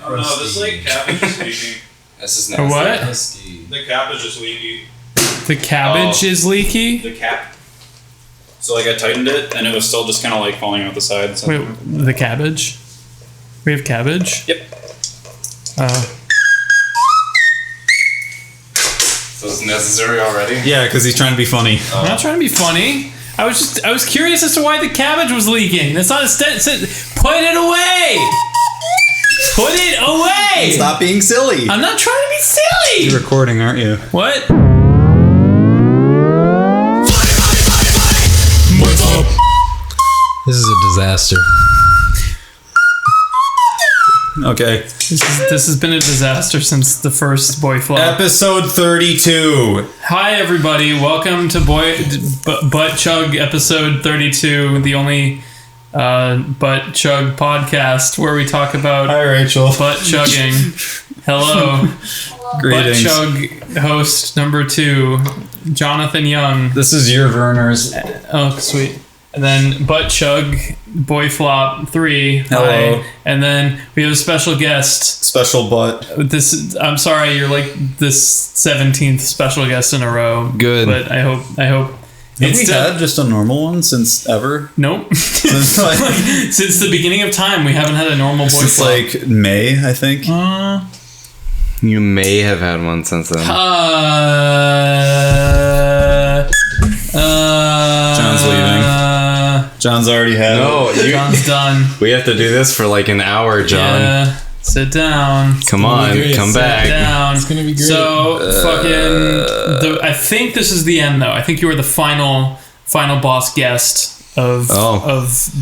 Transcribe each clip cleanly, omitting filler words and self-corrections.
Oh no, this cap is just leaking. This is nasty. A what? Nasty. The cap is just leaky. The cabbage is leaky? The cap. So I tightened it, and it was still just kind of like falling out the side. So. Wait, the cabbage? We have cabbage? Yep. So it's necessary already? Yeah, because he's trying to be funny. I'm not trying to be funny. I was curious as to why the cabbage was leaking. That's not a put it away! Put it away! Stop being silly. I'm not trying to be silly! You're recording, aren't you? What? This is a disaster. Okay. This has been a disaster since the first BoyFlop. Episode 32. Hi everybody, welcome to Butt Chug episode 32, the only Butt Chug podcast where we talk about Hi Rachel. butt chugging. Hello. Greetings. Butt Chug host number 2, Jonathan Young. This is your Verners. Oh, sweet. And then Butt Chug BoyFlop 3. Hello. Hi. And then we have a special guest. Special butt. I'm sorry, you're like this 17th special guest in a row. Good. But I hope Have we had just a normal one since ever? Nope. Since like, Since the beginning of time, we haven't had a normal BoyFlop. since like May, I think. You may have had one since then. John's leaving. John's already had it. John's done. We have to do this for like an hour, John. Yeah. Sit down. Come on, come back. Sit down. It's gonna be great. So I think this is the end, though. I think you were the final boss guest of the.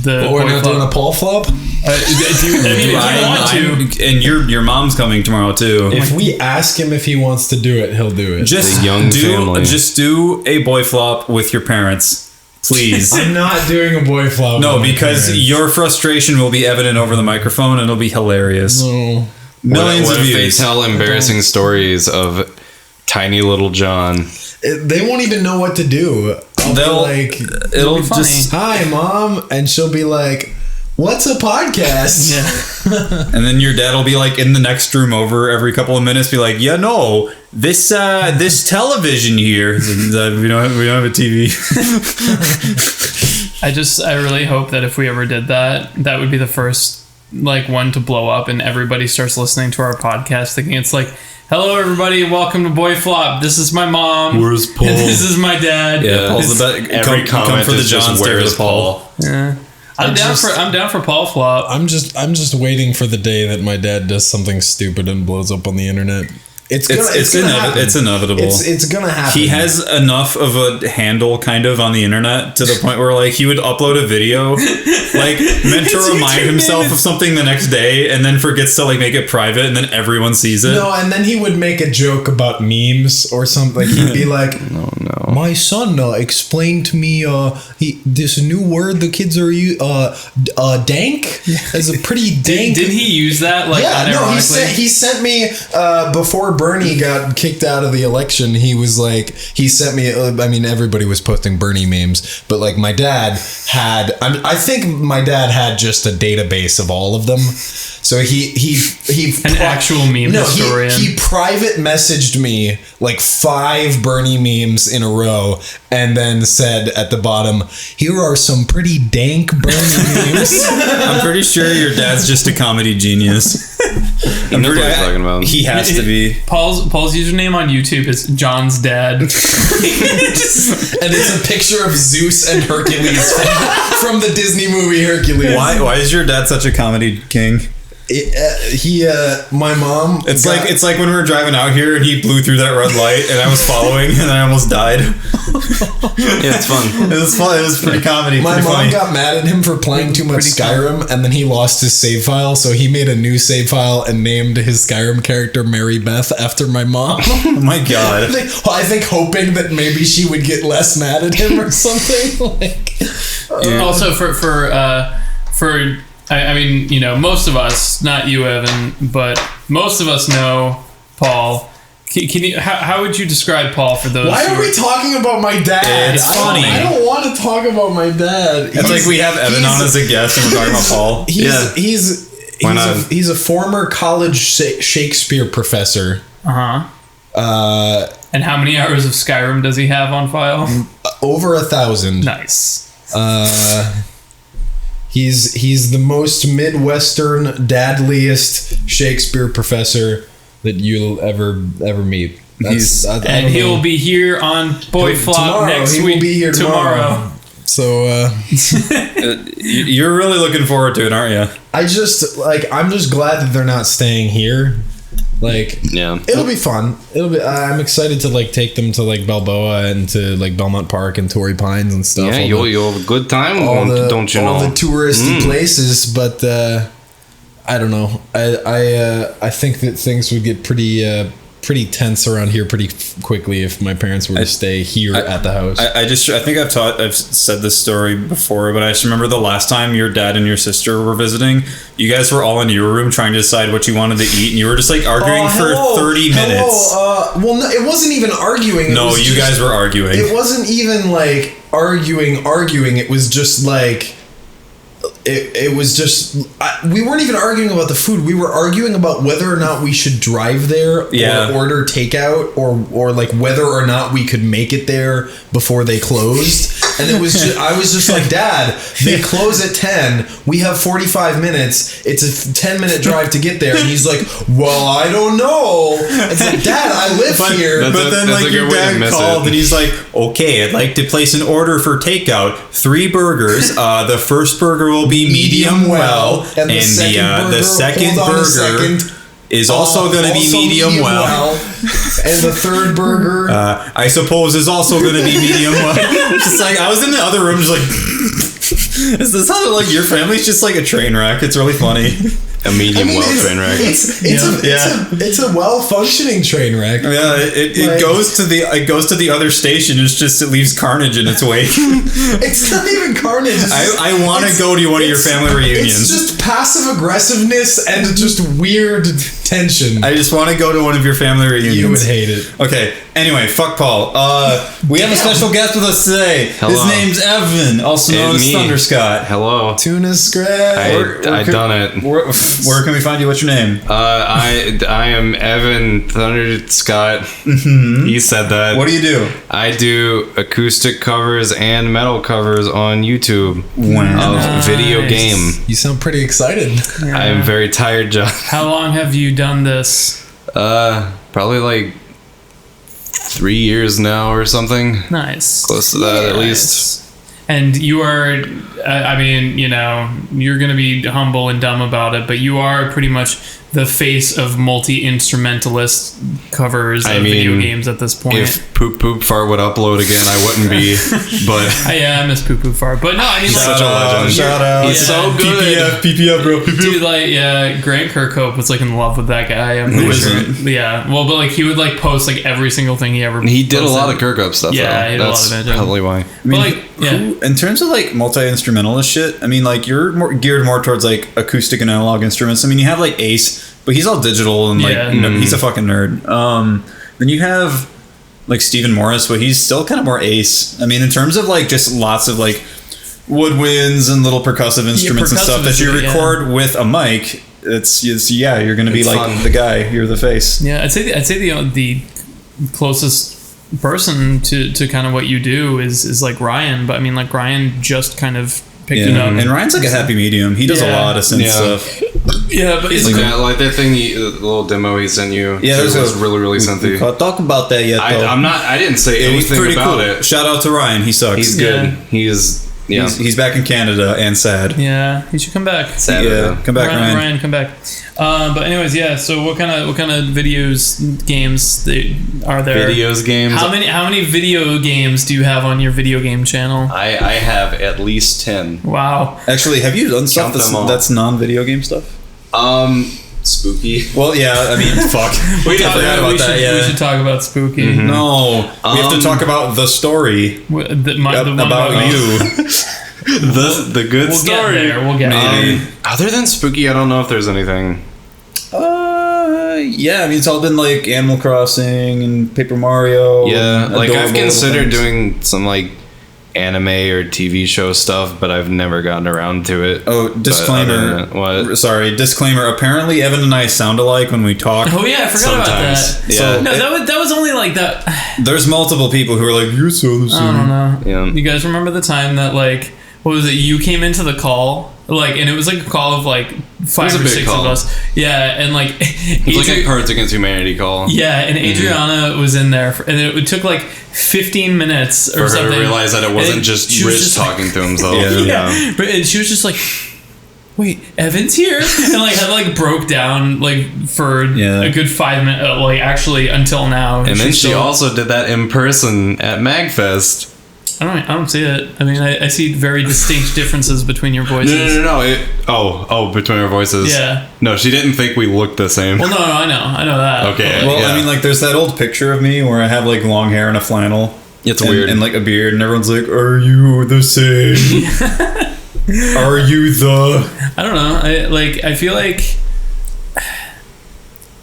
But we're not doing a Paul flop. If you want to, and your mom's coming tomorrow too. If we ask him if he wants to do it, he'll do it. Just The young family. Just do a BoyFlop with your parents, please. I'm not doing a BoyFlop. No, with my because parents. your frustration will be evident over the microphone, and it'll be hilarious. No. Millions what of if they views. tell embarrassing stories of tiny little John? They won't even know what to do. They'll it'll be funny. just Hi, Mom. And she'll be like, what's a podcast? yeah. and then your dad will be like in the next room over every couple of minutes, be like, yeah, no, this television here. we don't have a TV. I really hope that if we ever did that, that would be the first one to blow up, and everybody starts listening to our podcast thinking it's like, hello everybody, welcome to BoyFlop. This is my mom. Where's Paul? This is my dad. Yeah, Paul's the best. Every come comment for the is just, John, stay for where's the Paul. Yeah. I'm down for Paul flop. I'm just waiting for the day that my dad does something stupid and blows up on the internet. It's inevitable. It's gonna happen. He has enough of a handle kind of on the internet to the point where he would upload a video meant to remind himself of something the next day, and then forgets to make it private, and then everyone sees it. No, and then he would make a joke about memes or something. He'd be like, No. my son explained to me this new word the kids are dank is a pretty dank. Did he use that unironically? He sent me before Bernie got kicked out of the election. He sent me. I mean, everybody was posting Bernie memes, but my dad had. I think my dad had just a database of all of them. So he an actual meme historian. He private messaged me 5 Bernie memes in a row, and then said at the bottom, "Here are some pretty dank Bernie memes." I'm pretty sure your dad's just a comedy genius. You know what I'm talking about. He has to be. Paul's username on YouTube is John's dad. And it's a picture of Zeus and Hercules from the Disney movie Hercules. Why is your dad such a comedy king? My mom. It's like when we were driving out here and he blew through that red light and I was following and I almost died. Yeah, it's fun. It was fun. It was pretty comedy. My mom funny. got mad at him for playing too much Skyrim, and then he lost his save file, so he made a new save file and named his Skyrim character Mary Beth after my mom. Oh my god! I think hoping that maybe she would get less mad at him or something. Also for I mean, most of us, not you, Evan, but most of us know Paul. Can you? How would you describe Paul for those? Why are we talking about my dad? It's funny. I don't want to talk about my dad. It's like we have Evan on as a guest and we're talking about Paul. He's Why not? He's a former college Shakespeare professor. And how many hours of Skyrim does he have on file? Over 1,000. Nice. He's the most Midwestern, dadliest Shakespeare professor that you'll ever meet. And he'll be here on BoyFlop next week. He will be here tomorrow. So you're really looking forward to it, aren't you? I'm just glad that they're not staying here. It'll be fun. I'm excited to take them to Balboa and to Belmont Park and Torrey Pines and stuff. Yeah, you'll have a good time. Don't you know? All the touristy places, but I don't know. I think that things would get pretty tense around here pretty quickly if my parents were to stay here at the house. I think I've said this story before, but I just remember the last time your dad and your sister were visiting, you guys were all in your room trying to decide what you wanted to eat, and you were just arguing for 30 minutes. Well, no, it wasn't even arguing. You guys were arguing. It wasn't even arguing. It was just it was just we weren't even arguing about the food. We were arguing about whether or not we should drive there or order takeout or whether or not we could make it there before they closed. And it was just, I was just like, Dad, they close at 10. We have 45 minutes. It's a 10-minute drive to get there. And he's like, well, I don't know. It's like, Dad, I live here. But then your dad called and he's like, okay, I'd like to place an order for takeout. 3 burgers. The first burger will be medium well. And the second burger is also going to be medium well. And the third burger, I suppose, is also going to be medium well. Just I was in the other room, just is this how your family's just a train wreck? It's really funny. A medium train wreck. It's a well-functioning train wreck. Yeah, it goes to the other station. It leaves carnage in its wake. It's not even carnage. I want to go to one of your family reunions. It's just passive aggressiveness and just weird tension. I just want to go to one of your family reunions. You would hate it. Okay. Anyway, fuck Paul. We have a special guest with us today. Hello. His name's Evan, also known as Thunderscott. Hello. Tuna scratch. I done it. Where can we find you? What's your name? I am Evan Thunderscott. Mm-hmm. He said that. What do you do? I do acoustic covers and metal covers on YouTube of video game. You sound pretty excited. Yeah. I am very tired, John. How long have you done this? Probably 3 years now or something. Nice. Close to that at least. And you are, you're going to be humble and dumb about it, but you are pretty much the face of multi-instrumentalist covers of video games at this point. If Poop Poop Fart would upload again, I wouldn't be, but... I miss Poop Poop Fart. But no, I mean... Such a legend. Shout out. He's so good. PPF, bro. Dude, Grant Kirkhope was in love with that guy. Yeah. Well, but he would post every single thing he ever He did posted. a lot of Kirkhope stuff, Yeah, he did That's a lot of it. probably why. In terms of multi-instrumentalist shit, I mean, you're geared more towards acoustic and analog instruments. I mean, you have Ace, but he's all digital and he's a fucking nerd. Then you have Stephen Morris, but he's still kind of more Ace. I mean, in terms of just lots of woodwinds and little percussive instruments and stuff that you record with a mic. You're gonna be the guy. You're the face. Yeah, I'd say the closest person to kind of what you do is Ryan, but I mean Ryan just kind of picked it up. And Ryan's a happy medium. He does a lot of synth stuff. Yeah, but it's that thing, the little demo he sent you. Yeah, it was really synthy. Can't talk about that yet. Though. I didn't say anything about it. Shout out to Ryan. He sucks. He's good. Yeah. He's back in Canada and sad. Yeah, he should come back. Sad. Yeah, come back, Ryan. Ryan, come back. But anyways, yeah. So what kind of videos games are there? Videos games. How many video games do you have on your video game channel? I have at least 10. Wow. Actually, have you done stuff that's non-video game stuff? Spooky. Well, yeah. I mean, fuck. We should talk about Spooky. Mm-hmm. No, we have to talk about the story about you. the good story. We'll get there. Other than Spooky, I don't know if there's anything. Yeah. I mean, it's all been Animal Crossing and Paper Mario. Yeah, I've considered doing some anime or TV show stuff, but I've never gotten around to it. Oh, disclaimer. What? Sorry, disclaimer. Apparently, Evan and I sound alike when we talk. Oh yeah, I forgot about Sometimes. that. Yeah. No, that was only like that. There's multiple people who are like, "You're so the I same." don't know. Yeah. You guys remember the time that like, what was it? You came into the call, like, and it was like a call of like 5 a or big 6 call. of us. Yeah, and like, It's like a Cards Against Humanity call. yeah, and Adriana was in there, and it took like 15 minutes or For her something. to realize that it wasn't And just she was Rich just talking to himself. yeah. But and she was just like, "Wait, Evan's here," and like had like broke down like for a good 5 minutes, like actually until now. And then She's she still- also did that in person at MagFest. I don't see it. I mean, I see very distinct differences between your voices. No. Between our voices. Yeah. No, she didn't think we looked the same. Well, no, I know that. Okay. Well, Yeah. I mean, like, there's that old picture of me where I have like long hair and a flannel. It's and, weird. and like a beard, and everyone's like, "Are you the same? Are you the?" I don't know. I feel like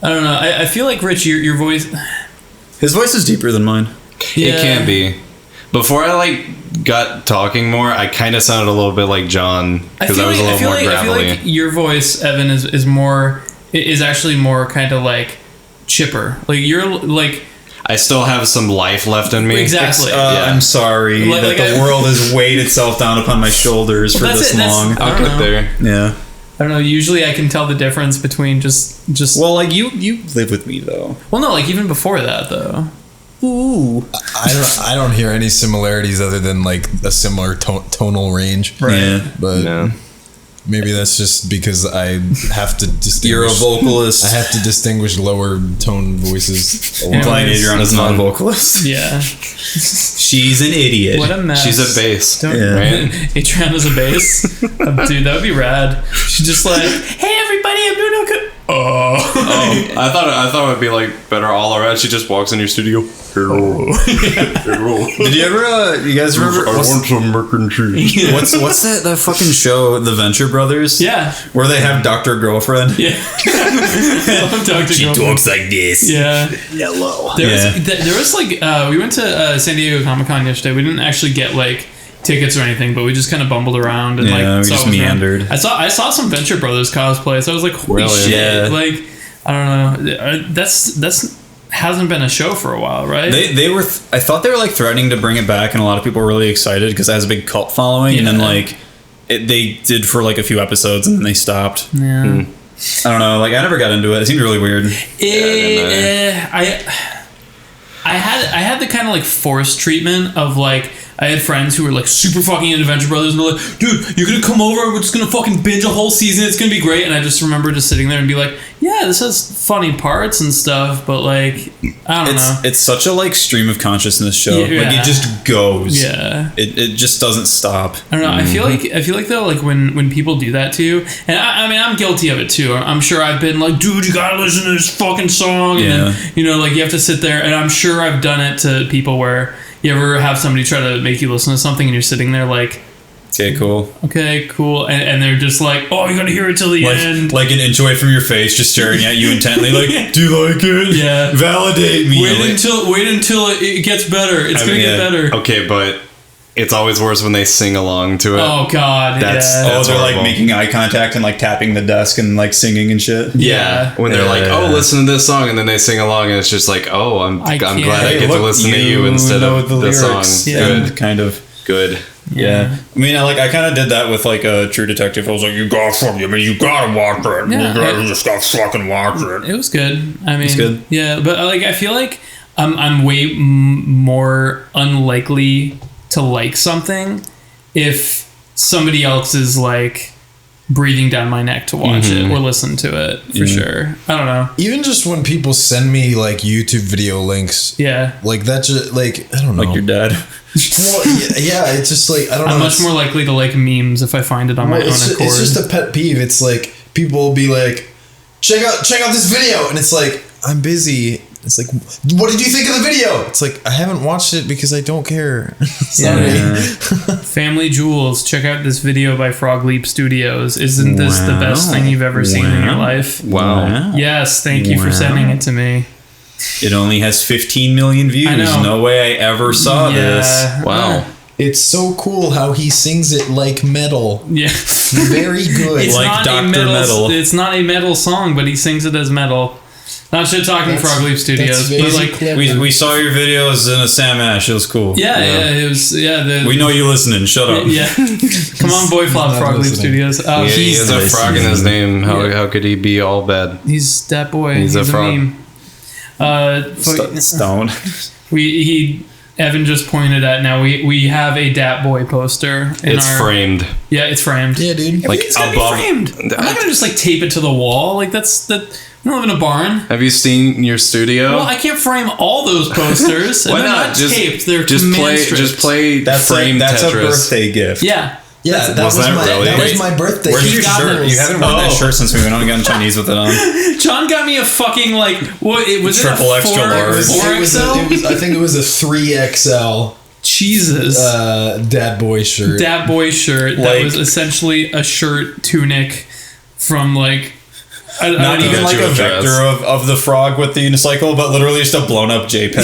I don't know. I feel like Rich, your voice. His voice is deeper than mine. Yeah. It can be. Before I like got talking more, I kind of sounded a little bit like John because I was a little more I feel gravelly. like your voice, Evan, is actually more kind of like chipper. Like you're like I still have some life left in me. exactly. I'm sorry Like- that like the world has weighed itself down upon my shoulders for that's this it, that's- long. I I'll don't get know. there. Yeah. I don't know. Usually, I can tell the difference between just. Well, like you live with me though. Well, no, like even before that though. Ooh. I don't hear any similarities other than like a similar tonal range. Yeah. But Yeah. maybe that's just because I have to distinguish. You're a vocalist. I have to distinguish lower tone voices. Yeah. Implying Adrian is not a vocalist. Yeah. She's an idiot. What a mess. She's a bass. Don't, Yeah. Right? Adriana's a bass. Dude, that would be rad. She's just like, "Hey everybody, I'm doing okay." Oh, I thought it would be like better all around. She just walks in your studio. Hello. Hello. Did you ever? You guys remember? I want some mac and cheese. What's that fucking show? The Venture Brothers. Yeah. Where they have Dr. Girlfriend. Yeah. I'm Dr. Girlfriend. like this. Yeah. Hello. There was like we went to San Diego Comic-Con yesterday. We didn't actually get like tickets or anything, but we just kind of bumbled around and Yeah, like we saw just what was around. meandered. I saw some Venture Brothers cosplay, so I was like, holy Really? shit! Yeah. Like I don't know, that's hasn't been a show for a while, right? They were. I thought they were like threatening to bring it back, and a lot of people were really excited because it has a big cult following. And then Yeah. like they did for like a few episodes, and then they stopped. yeah. I don't know. Like I never got into it. It seemed really weird. I had the kind of like forced treatment of like I had friends who were like super fucking into Venture Brothers and they're like, "Dude, you're gonna come over and we're just gonna fucking binge a whole season. It's gonna be great." And I just remember just sitting there and be like, "Yeah, this has funny parts and stuff, but like I don't know." It's such a like stream of consciousness show. Yeah. Like it just goes. Yeah. It just doesn't stop. I don't know. I feel like though, like when people do that to you, and I mean, I'm guilty of it too. I'm sure I've been like, "Dude, you gotta listen to this fucking song," and then you know, like you have to sit there. And I'm sure I've done it to people where you ever have somebody try to make you listen to something, and you're sitting there like, Okay, cool. "Okay, cool," and they're just like, "Oh, you gotta hear it till the end." Like an inch away from your face, just staring at you intently. Like, do you like it? Yeah. Validate me. Wait until it gets better. It's gonna get better. Okay, but it's always worse when they sing along to it. Oh God, That's- yeah. Oh, they're like horrible. making eye contact and like tapping the desk and like singing and shit. Yeah. When they're like, "Oh, listen to this song," and then they sing along, and it's just like, "Oh, I'm I glad can't- I Hey, get to look, listen to you instead know of the the song." lyrics. Yeah. And kind of. Good. Yeah. I mean, I kind of did that with like a True Detective. I was like, you gotta watch it. Yeah. You just gotta fucking watch it. It was good. I mean, good. yeah, but like I feel like I'm way more unlikely to like something if somebody else is like breathing down my neck to watch it or listen to it for sure. I don't know. Even just when people send me like YouTube video links, Yeah, like that just like I don't know. Like your dad. Well, yeah, it's just like I don't know. I'm much it's- more likely to like memes if I find it on my Well, own it's, accord. it's just a pet peeve. It's like people will be like, check out this video, and it's like I'm busy. It's like, what did you think of the video? It's like I haven't watched it because I don't care. Sorry. Family Jewels. Check out this video by Frog Leap Studios. Isn't this the best thing you've ever seen in your life? Wow. Yes, thank you for sending it to me. It only has 15 million views. I know. No way I ever saw this. Wow. It's so cool how he sings it like metal. Yeah. Very good. It's Like not Dr. a metal. Metal. It's not a metal song, but he sings it as metal. Not shit talking That's- Frog Leap Studios, that's but very like, clever. We saw your videos in a Sam Ash. It was cool. yeah, it was, We know you listening. Shut up. yeah. Come on, BoyFlop, not Frog Leap listening. Studios. He has a nice. frog in his name. How could he be all bad? He's that boy. He's a frog. meme. Stone. Evan just pointed at now we have a Dat Boy poster. It's framed. Yeah, it's framed. Yeah, dude. Like It's gotta above. be framed. I'm not gonna just like tape it to the wall. Like that's. We don't live in a barn. Have you seen your studio? Well, I can't frame all those posters. And Why they're not? not Just- taped. They're just command play. strips. Just play. That's frame that's Tetris. a birthday gift. Yeah. Yeah, that was was that my really? that Wait, was my birthday. Where's He your got shirt? those. You haven't worn that shirt since we went on and got Chinese with it on. John got me a fucking like what? It was Triple it a extra 4, large. 4XL. I think it was a 3XL Jesus. Dad Boy shirt. Dat Boy shirt that Like- was essentially a shirt tunic from like I Not don't even even like you a a dress. vector of the frog with the unicycle, but literally just a blown up JPEG.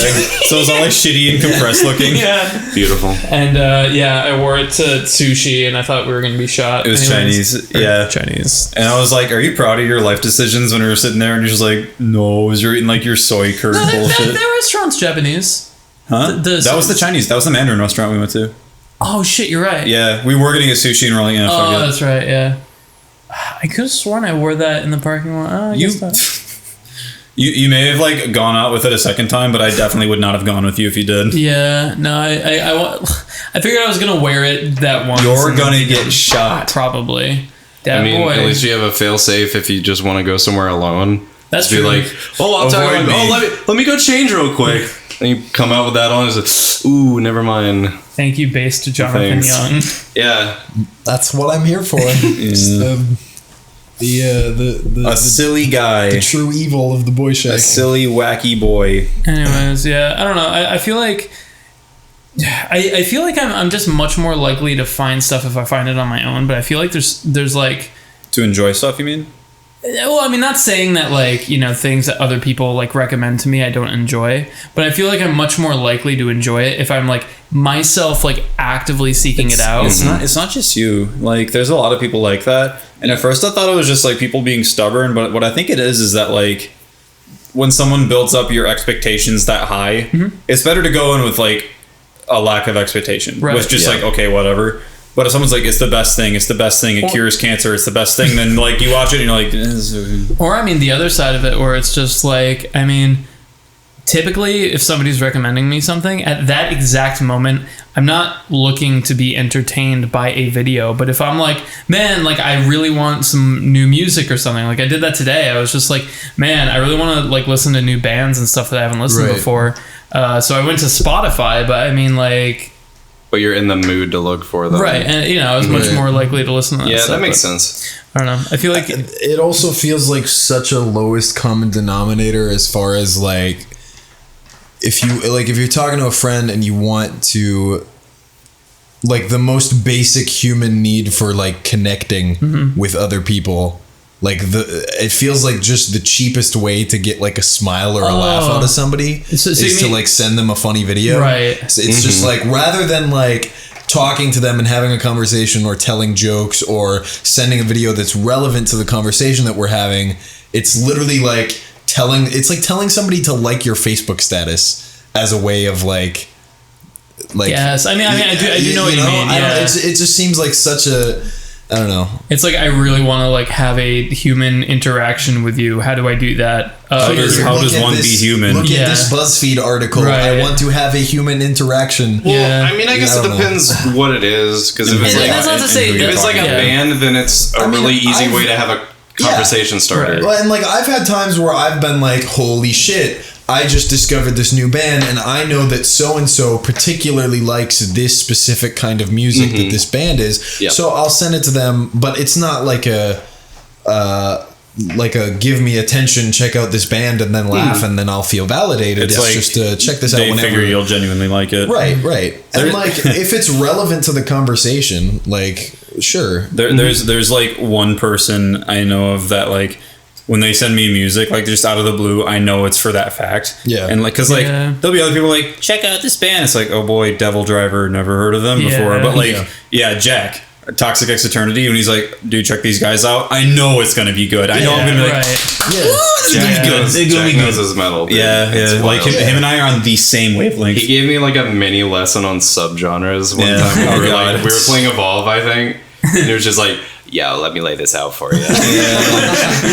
So it was all like shitty and compressed looking. yeah. Beautiful. And I wore it to sushi, and I thought we were gonna be shot. It was Chinese, yeah. Chinese. And I was like, "Are you proud of your life decisions?" When we were sitting there, and you're just like, "No, you're eating like your soy curd No, bullshit." that restaurant's Japanese. Huh? the- That was the Chinese. That was the Mandarin restaurant we went to. Oh shit, you're right. Yeah, we were gonna get sushi and we're like, "Yeah, Oh, fuck it." that's right. Yeah. I could have sworn I wore that in the parking lot. Oh, I You- guess not. You may have like gone out with it a second time, but I definitely would not have gone with you if you did. Yeah, no, I figured I was gonna wear it that once. You're and gonna then get shot. probably. That I mean, boy. at least you have a fail-safe if you just want to go somewhere alone. That's Just be true. like, oh, I'll tell you. Avoid Oh, me. let me go change real quick. And you come out with that on. It's like, ooh, never mind. Thank you, base to Jonathan Thanks. Young. Yeah, That's what I'm here for. Just, A silly guy, the true evil of the boy shack. a silly wacky boy. Anyways, yeah, I don't know. I feel like I feel like I'm just much more likely to find stuff if I find it on my own. But I feel like there's like, To enjoy stuff, you mean? well, I mean, not saying that like, you know, things that other people like recommend to me I don't enjoy, but I feel like I'm much more likely to enjoy it if I'm like myself like actively seeking it out. It's not just you. Like, there's a lot of people like that. And at first I thought it was just like people being stubborn, but what I think it is that like when someone builds up your expectations that high, it's better to go in with like a lack of expectation. Right. With just Yeah. like, okay, whatever. But if someone's like, it's the best thing, it cures cancer, it's the best thing, then like you watch it and you're like, Or I mean the other side of it where it's just like, I mean, typically if somebody's recommending me something at that exact moment, I'm not looking to be entertained by a video, but if I'm like, man, like I really want some new music or something, like I did that today. I was just like, man, I really want to like listen to new bands and stuff that I haven't listened to Right. before. So I went to Spotify, but I mean like, but you're in the mood to look for them. right, and you know, I was much Right. more likely to listen to that Yeah, stuff, that makes but sense. I don't know. I feel like It also feels like such a lowest common denominator as far as like if you're talking to a friend and you want to like the most basic human need for like connecting with other people, like it feels like just the cheapest way to get like a smile or a laugh out of somebody So you is to mean- like send them a funny video. Right. It's just like rather than like talking to them and having a conversation or telling jokes or sending a video that's relevant to the conversation that we're having, it's literally like telling somebody to like your Facebook status as a way of like yes, I mean I do know what you mean. I don't- Yeah. it just seems like such a I don't know. It's like I really want to like have a human interaction with you. How do I do that? How does Look at one be human? Look Yeah. at this BuzzFeed article. Right. I want to have a human interaction. Well, Yeah. I mean, I guess I it don't know. depends what it is. Because if it's And like that's not to say if that- it's like a yeah. band, then it's a mean, really easy I've- way to have a conversation starter. Right. Well, and like I've had times where I've been like, holy shit, I just discovered this new band and I know that so and so particularly likes this specific kind of music that this band is. Yeah. So I'll send it to them, but it's not like a give me attention, check out this band and then laugh and then I'll feel validated. It's like just check this out They whenever. figure you'll genuinely like it. Right. And like if it's relevant to the conversation, like sure. There's like one person I know of that like when they send me music, like just out of the blue, I know it's for that fact. Yeah. And like, cause like Yeah. there'll be other people like, check out this band. It's like, oh boy, Devil Driver, never heard of them before. But like, Jack, Toxic X Eternity, when he's like, dude, check these guys out. I know it's gonna be good. I know I'm gonna be like, this is gonna be good. It's gonna be Jack knows good. his metal. Dude. Yeah, It's like wild. him and I are on the same wavelength. He gave me like a mini lesson on subgenres one Yeah. time. Oh, We were God. like, we were playing Evolve, I think, and he was just like, "Yo, let me lay this out for you."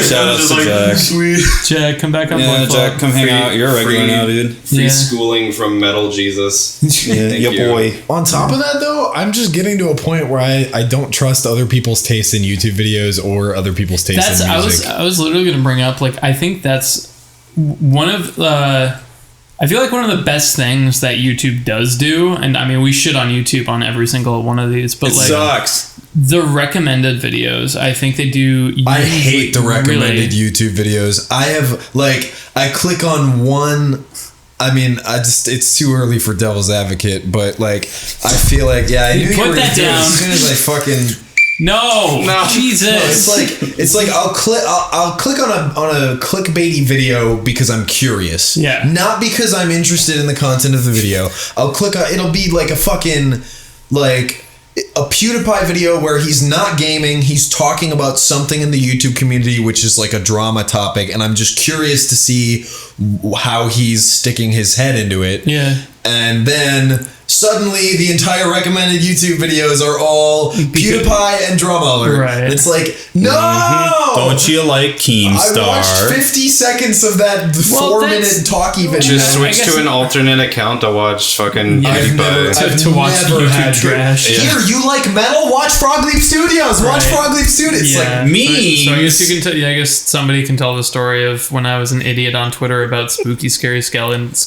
Shout out to Jack. Sweet. Jack, come back on Yeah, BoyFlop. Jack, come hang out. You're a regular free- now, dude. Free Yeah. schooling from Metal Jesus. Yeah, Thank yeah, you. boy. On top of that, though, I'm just getting to a point where I don't trust other people's taste in YouTube videos or other people's taste That's in music. I was literally going to bring up, like, I think that's one of I feel like one of the best things that YouTube does do, and I mean we shit on YouTube on every single one of these, but It like sucks. the recommended videos, I think they do. I hate the recommended really- YouTube videos. I click on one. I mean, it's too early for devil's advocate, but like, I feel like, I knew you Put were that gonna do it down. as soon as I fucking. No, Jesus. It's like I'll click on a clickbaity video because I'm curious. Yeah. Not because I'm interested in the content of the video. I'll click on, it'll be like a fucking like a PewDiePie video where he's not gaming, he's talking about something in the YouTube community which is like a drama topic, and I'm just curious to see how he's sticking his head into it. Yeah. And then suddenly the entire recommended YouTube videos are all PewDiePie and Drama Alert. Right. It's like, no! Don't you like Keemstar? I watched 50 seconds of that Well, 4-minute talkie video. Just switch I guess- to an alternate account to watch fucking I've never, PewDiePie. I've To watch never YouTube had trash. Here, you like metal? Watch Frog Leap Studios. Watch Right. Frog Leap Studios. It's like me. So I guess you can tell. Yeah, I guess somebody can tell the story of when I was an idiot on Twitter about spooky, scary skeletons.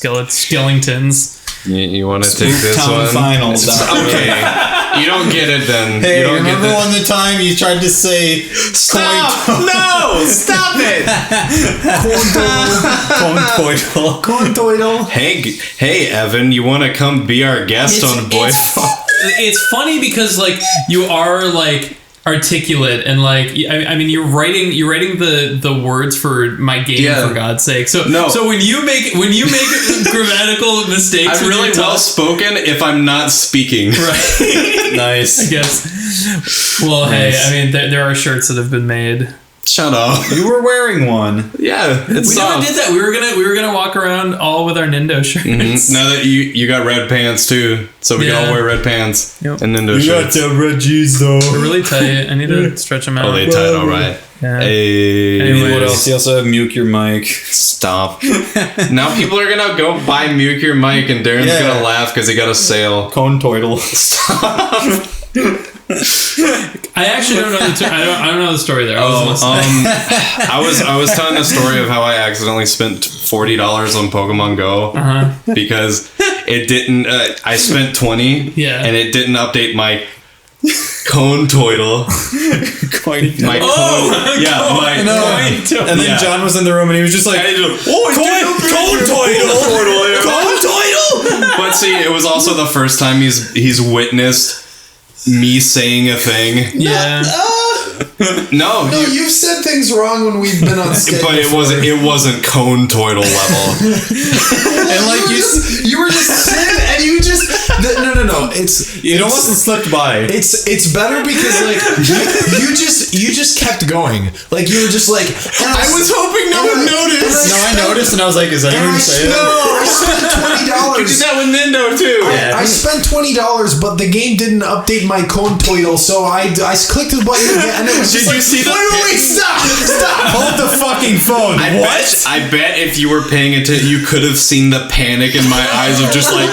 You want to take this Town one? Finals. Okay. You don't get it then. Hey, you don't remember get when the time you tried to say Stop! No! Stop it! Contoidal? Hey, Evan, you want to come be our guest on BoyFlop? It's funny because like you are like articulate and like I mean you're writing the words for my game Yeah. for God's sake. So No. so when you make grammatical mistakes, I'm when really you talk- well spoken if I'm not speaking. right. Nice. I guess. Well, hey, I mean there are shirts that have been made. Shut up. You were wearing one. Yeah, it's We never soft. did that. We were gonna walk around all with our Nindo shirts. Now that you got red pants too, so we can Yeah. all wear red pants Yep. and Nindo shirts. the red G's though. They're really tight. I need to stretch them out. Oh, they tied all right. Yeah. Hey, Anyways. What else? You also have Mute Your Mic. Stop. Now people are gonna go buy Mute Your Mic and Darren's Yeah. gonna laugh because he got a sale. Contoidal. I actually don't know I don't know the story there. I wasn't listening. I was telling the story of how I accidentally spent $40 on Pokemon Go because it didn't. I spent 20, Yeah. and it didn't update my Contoidal. My Oh, my And then Yeah. John was in the room and he was just like, Contoidal! But see, it was also the first time he's witnessed me saying a thing. Yeah. No, no, you've said things wrong when we've been on skit but it wasn't Contoidal level. And like you were just sitting and you just no. it almost slipped by. It's better because like you just kept going. Like you were just like I was hoping no one noticed. No, I noticed and I was like, is that And even I say it? spent $20. You did that with Nindo too. I spent $20, but the game didn't update my Contoidal, so I clicked the button again, and it was just Did like, you see the- wait, stop! Hold the fucking phone. I bet if you were paying attention, you could have seen the panic in my eyes of just like.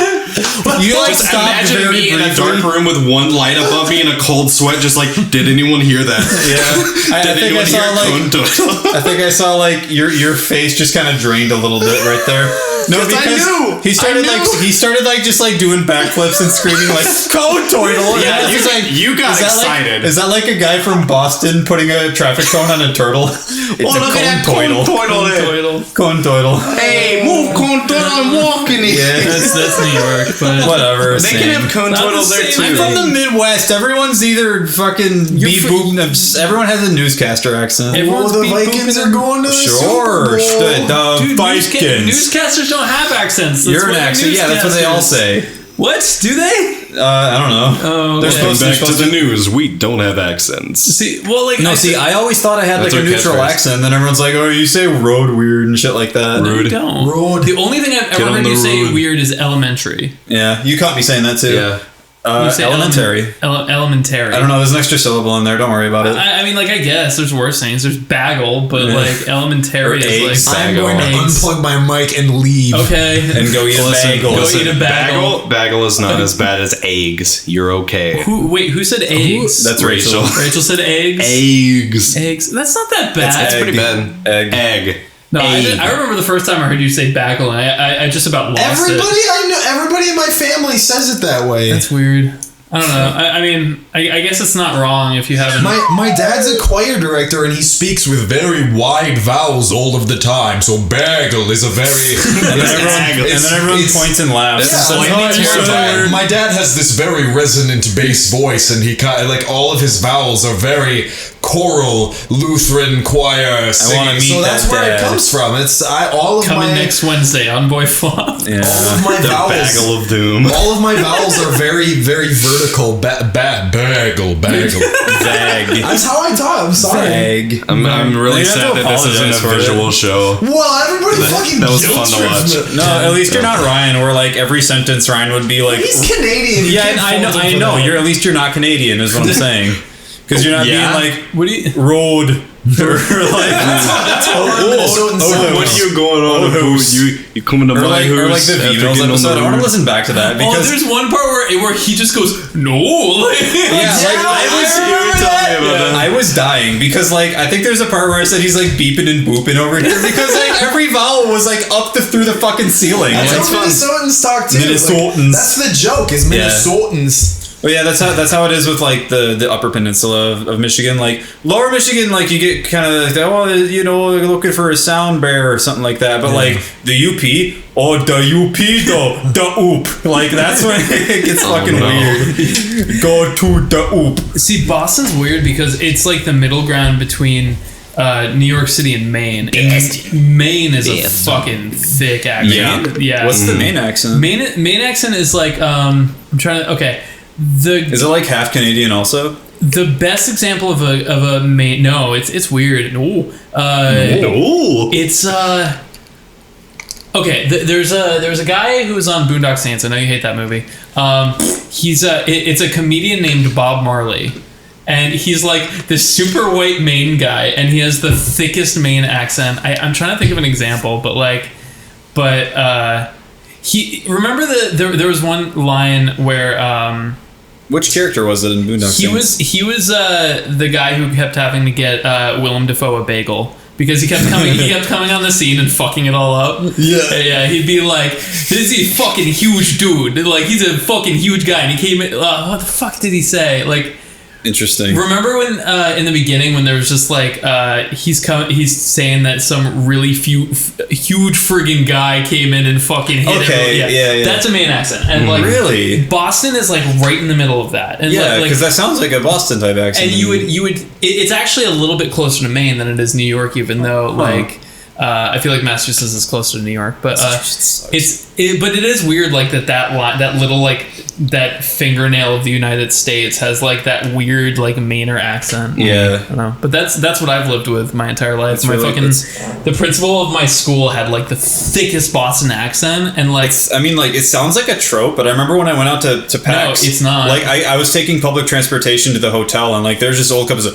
You like Just stopped imagine very me in a briefly. dark room with one light above me and a cold sweat, just like, did anyone hear that? Yeah. I Did think I anyone saw hear like Contoidal? I think I saw like your face just kind of drained a little bit right there. No, 'Cause I knew. he started I knew. just like doing backflips and screaming like Contoidal. Yeah, And I was you got is that excited. Is that like a guy from Boston putting a traffic cone on a turtle? It's Oh, look at that Contoidal. Contoidal there. Contoidal. Hey, move, don't I'm walking here. Yeah, That's New York, but whatever. They can have cone Not the turtles there same. too. I'm from the Midwest. Everyone's either fucking beep boop. Everyone has a newscaster accent. Everyone's Well, the beep Vikings booping are going to the Sure, Super Bowl. the Dude, Vikings. newscasters don't have accents. That's You're an what accent. Yeah, that's what they all say. What? Do they? I don't know. Oh, They're okay. supposed to. news. We don't have accents. See, well, like No, see, I always thought I had That's like a our neutral catchphrase. accent. Then everyone's like, "Oh, you say road weird and shit like that." you don't. Road. The only thing I've Get ever on heard the you say road. weird is elementary. Yeah, you caught me saying that too. Yeah. You say Elementary. Elementary. I don't know. There's an extra syllable in there. Don't worry about it. I mean, like, I guess there's worse things. There's bagel, but Yeah. like elementary Or is eggs. like I'm going to Eggs. unplug my mic and leave. okay. And go eat a bagel. Go eat a bagel. Bagel is not as bad as eggs. You're okay. Who said eggs? That's Rachel. Rachel said eggs. Eggs. Eggs. That's not that bad. That's pretty bad. Egg. Egg. No, Egg. I remember the first time I heard you say bagel, and I just about lost Everybody it. I know, everybody in my family says it that way. That's weird. I don't know. I mean, I guess it's not wrong if you haven't. My dad's a choir director and he speaks with very wide vowels all of the time. So bagel is a very And then everyone points and laughs. This is Yeah, slightly my terrifying. my dad has this very resonant bass voice, and he like all of his vowels are very choral Lutheran choir singing. wanna meet So that's that where dad. it comes from. It's all of Coming my next Wednesday on BoyFlop. Yeah. all of my The vowels. bagel of doom. All of my vowels are very very vertical. Bagel. Vag. That's how I talk. I'm sorry. Vag. I'm really You have sad to that this isn't apologize a for it. visual show. Well, everybody fucking that was guilt fun to trips watch. me. No, at least you're not Ryan, where like every sentence Ryan would be like. He's Canadian. You Yeah, can't I know. fault him I for know. that. You're at least you're not Canadian, is what I'm saying. Because you're not Yeah. being like What do you? road or like That's how Minnesotan sounds. What are you going on about? You coming to or my like house the after Beatles getting on the episode. I want to road? listen back to that Oh, because there's one part where he just goes no. Like, yeah, like I was dying because like I think there's a part where I said he's like beeping and booping over here because like every vowel was like up through the fucking ceiling. That's Like, how Minnesotans talk too. Minnesotans. That's the joke. Is Yeah. Minnesotans. Well, yeah, that's how it is with like the upper peninsula of Michigan. Like lower Michigan, like you get kind of like, oh, you know, looking for a sound bear or something like that. But like the UP, oh, the UP though, the oop, like that's when it gets fucking weird. Go to the oop. See, Boston's weird because it's like the middle ground between New York City and Maine. And Maine is a fucking thick accent. Yeah. What's the Maine accent? Maine accent is like I'm trying to Is it like half Canadian also? the best example of a Maine. No, it's weird. No, it's okay. There's a guy who was on Boondock Saints. I know you hate that movie. It's a comedian named Bob Marley. And he's like this super white Maine guy, and he has the thickest Maine accent. I'm trying to think of an example, he remember there was one line where Which character was it in Boondock Saints? he was the guy who kept having to get Willem Dafoe a bagel because he kept coming on the scene and fucking it all up. Yeah, he'd be like, "This is a fucking huge dude. Like he's a fucking huge guy." And he came in. What the fuck did he say? Like. Interesting. Remember when in the beginning when there was just like he's saying that some really huge friggin' guy came in and fucking hit Okay, everyone. yeah. That's a Maine accent. And like Really? Boston is like right in the middle of that. And Yeah, like, because that sounds like a Boston type accent. and you would it's actually a little bit closer to Maine than it is New York, even though like I feel like Massachusetts is closer to New York, but but it is weird like that little like that fingernail of the United States has like that weird like Mainer accent. Yeah. I don't know, but that's what I've lived with my entire life. That's My really- fucking the principal of my school had like the thickest Boston accent, and like I mean, like, it sounds like a trope, but I remember when I went out to PAX. No, it's not. Like, I was taking public transportation to the hotel, and, like, there's just old couples of,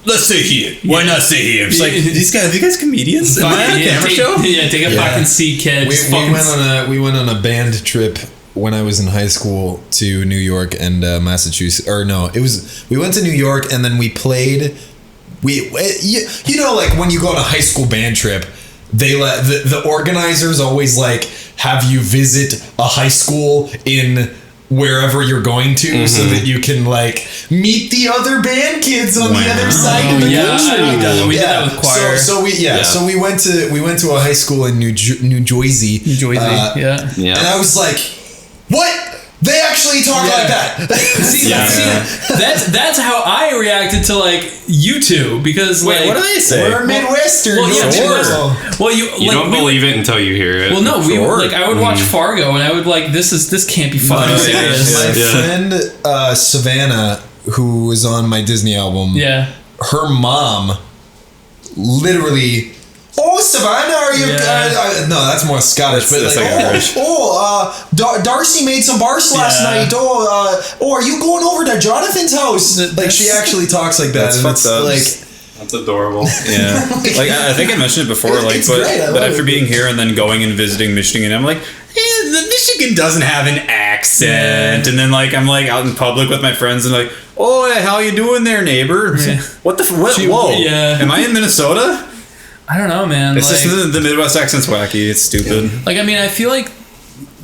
let's stay here. Why not stay here? It's like, are you guys comedians? Am I on a camera show? Yeah, take a Yeah. fucking seat, kid. Just fucking We went on a band trip when I was in high school to New York and Massachusetts. Or no, we went to New York and then we played. You know, like when you go on a high school band trip, they let the organizers always like have you visit a high school in wherever you're going to, so that you can like meet the other band kids on the other side of the country. We did that with choir. So we went to a high school in New Jersey. New Jersey, And I was like, what? They actually talk like that. See, that's how I reacted to like you two, because Wait, like, what do they say? We're Midwestern. Well, yeah, Sure. well, you don't believe it until you hear it. Well, no, we Sure. like I would watch Fargo, and I would like this can't be fucking serious. My friend Savannah, who was on my Disney album, her mom literally. Oh, Savannah, are you? No, that's more Scottish. That's but like Irish. Darcy made some bars last night. Are you going over to Jonathan's house? Like she actually talks like that. That's And fucked it's up. like, That's adorable. Yeah, like I think I mentioned it before. Like, It's great, I but love after it. being here and then going and visiting Michigan, I'm like, the Michigan doesn't have an accent. And then like I'm like out in public with my friends and like, oh, how you doing there, neighbor? What the? Whoa! Am I in Minnesota? I don't know, man. It's like, just the Midwest accent's wacky. It's stupid. Like, I mean, I feel like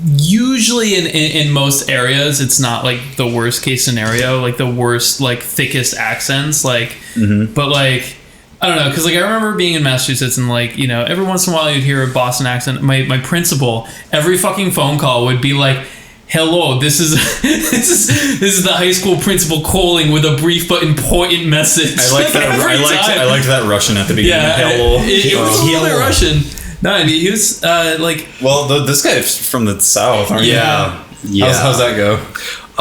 usually in most areas, it's not like the worst case scenario, like the worst, like thickest accents, like, but like, I don't know, because like I remember being in Massachusetts and like, you know, every once in a while you'd hear a Boston accent. My principal, every fucking phone call would be like, hello, this is this is the high school principal calling with a brief but important message. I like that. I liked that Russian at the beginning. Hello. It was a little bit Russian. No, I mean, he was like. Well, this guy's from the South, aren't you? Yeah. How's that go?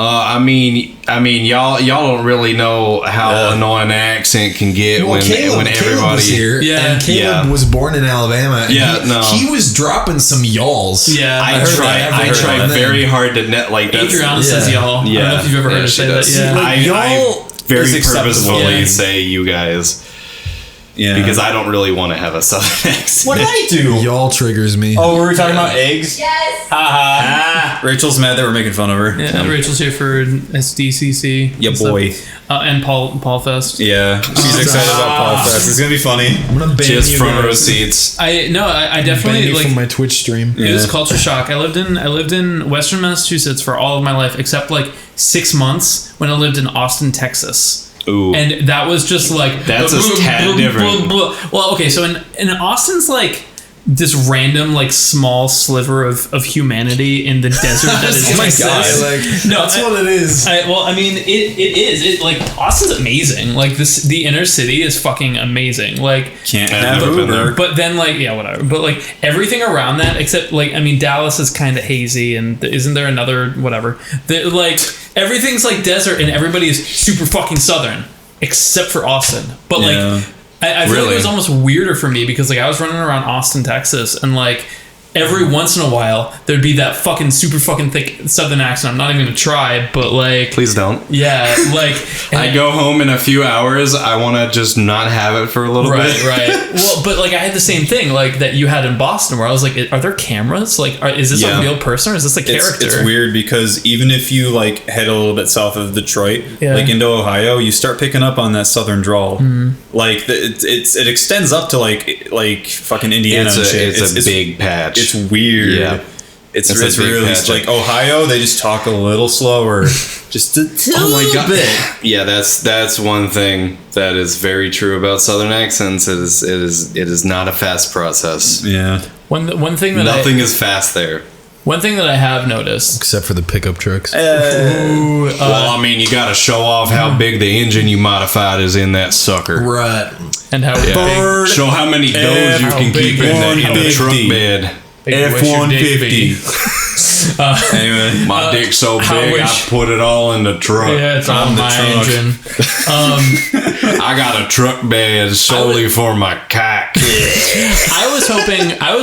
I mean, y'all don't really know how annoying an accent can get when Caleb everybody was here. Yeah. And Caleb was born in Alabama. And he was dropping some y'alls. Yeah, I try very hard to net like that. Adriana says y'all. Yeah. I don't know if you've ever heard her say that. Yeah. I very is acceptable. purposefully Yeah. say you guys. Yeah. Because I don't really want to have a southern accent. What did I do? Y'all triggers me. Oh, were we talking about eggs? Yes. Rachel's mad that we're making fun of her. Yeah, Rachel's here for SDCC. Yeah, boy. And Paul Fest. Yeah, she's excited about Paul Fest. It's gonna be funny. I'm gonna ban Just you front row guys. seats. I Ban definitely you like. from my Twitch stream. It was culture shock. I lived in Western Massachusetts for all of my life, except like 6 months when I lived in Austin, Texas. Ooh. And that was just like That's a tad different. Well, okay, so in Austin's like this random like small sliver of humanity in the desert that is Oh my Texas. god! Like that's what it is. I mean, it is. It like Austin's amazing. Like the inner city is fucking amazing. Like Can't I've have never been Uber. there. but then like whatever. But like everything around that, except like I mean Dallas is kind of hazy, and isn't there another whatever? Like everything's like desert, and everybody is super fucking southern, except for Austin. But like I feel like it was almost weirder for me because like I was running around Austin, Texas, and like every once in a while there'd be that fucking super fucking thick southern accent. I'm not even gonna try, but like Please don't. yeah, like I go home in a few hours. I want to just not have it for a little bit. right. Well, but like I had the same thing like that you had in Boston, where I was like, are there cameras? Like, is this a real person or is this a character? It's weird because even if you like head a little bit south of Detroit, like into Ohio, you start picking up on that southern drawl. Like it extends up to like fucking Indiana. and shit. It's a big patch. It's weird. Yeah. It's a big really patch. like Ohio. They just talk a little slower, just a little bit. Yeah, that's one thing that is very true about Southern accents. It is not a fast process. Yeah. One thing that Nothing is fast there. one thing that I have noticed. Except for the pickup trucks. Well, I mean, you got to show off how big the engine you modified is in that sucker. Right. And how Yeah. Show how many doughs you can keep in the truck bed. F-150. Anyway, My dick's so how big, I wish- put it all in the truck. Yeah, it's on the my trunk. engine. I got a truck bed solely for my cock. I was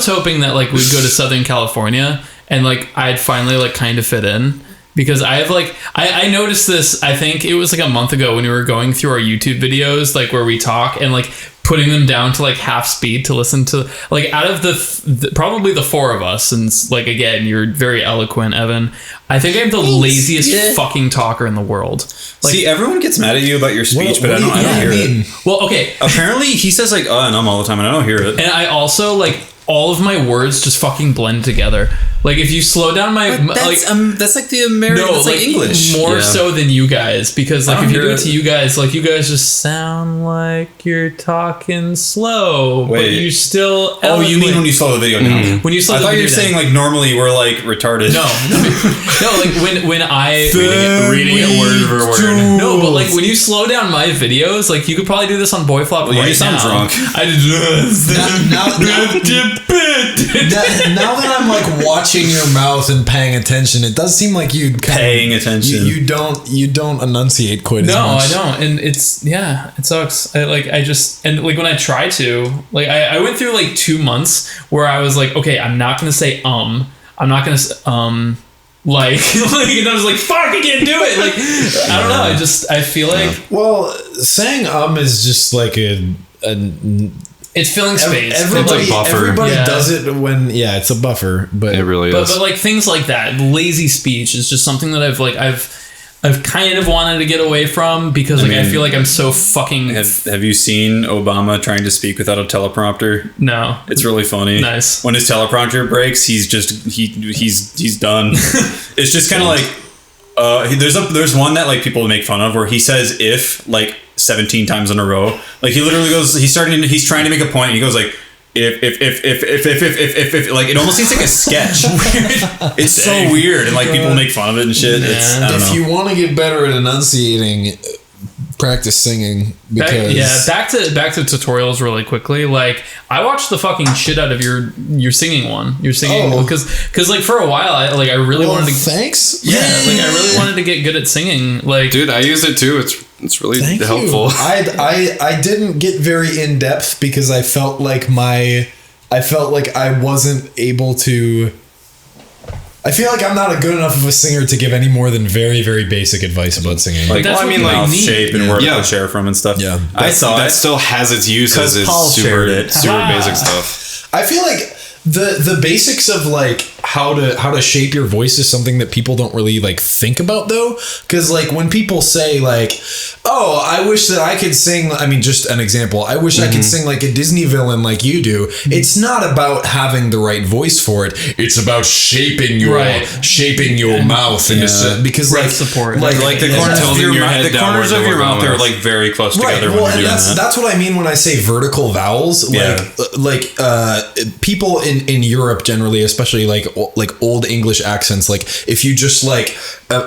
hoping that like we'd go to Southern California and like I'd finally like kind of fit in. Because I have like I noticed this, I think it was like a month ago when we were going through our YouTube videos, like where we talk and like putting them down to like half speed to listen to, like out of the probably the four of us, and like again you're very eloquent, Evan, I think I'm the laziest fucking talker in the world. Like, see, everyone gets mad at you about your speech, but I don't hear it. well, okay, Apparently, he says like and all the time, and I don't hear it. and I also like all of my words just fucking blend together. Like if you slow down my That's like the American. That's like English. more Yeah. so than you guys, because like I if you don't do hear it to you guys, like you guys just sound like you're talking slow, but Wait. you still. Oh, you mean when you slow the video down? when you slow I the thought you were video down. saying like normally we're like retarded. No, like when I Reading it word for word. no, but like when you slow down my videos, like you could probably do this on BoyFlop you right just sound now. drunk. I just Now that I'm like watching your mouth and paying attention, it does seem like you Paying attention. You don't enunciate quite as No, much. I don't, and it sucks. I just when I try to, like I went through like 2 months where I was like, okay, I'm not gonna say I'm not gonna say like and I was like, fuck, I can't do it. Like I don't know. I feel like Well, saying is just like a it's filling space. everybody, It's a buffer. everybody Yeah. does it when it's a buffer, but It really But is. like things like that, lazy speech is just something that I've kind of wanted to get away from because I mean, feel like I'm so fucking Have you seen Obama trying to speak without a teleprompter? no. It's really funny. Nice. When his teleprompter breaks, he's done. It's just kind of like there's one that like people make fun of where he says if like 17 times in a row. Like he literally goes. He's trying to make a point. And he goes like if like it almost seems like a sketch. It's so weird and like people make fun of it and shit. It's I don't if know. you want to get better at enunciating, practice singing because back to tutorials really quickly. Like I watched the fucking shit out of your singing one. Your singing Oh. because like for a while I really well, wanted to thanks. like I really wanted to get good at singing. Like Dude, I use it too. It's really Thank helpful. you. I didn't get very in depth because I felt like I wasn't able to. I feel like I'm not a good enough of a singer to give any more than very, very basic advice about singing. Like, that's well, I what mean, you like need. shape and where Yeah. to share from and stuff. Yeah. I saw that it. still has its uses. 'Cause It's Paul shared it. super Ah. basic stuff. I feel like the basics of like how to shape your voice is something that people don't really like think about though, because like when people say like, oh, I wish that I could sing, I mean, just an example, I wish I could sing like a Disney villain like you do. It's not about having the right voice for it, it's about shaping your mouth into because Breath like support. like the Yeah. corners of Tilting your your mouth, head the corners downward of to your work on mouth are this. like very close Right, together well, when and you're doing that. that's what I mean when I say vertical vowels. Like people in Europe generally, especially like old English accents. Like if you just like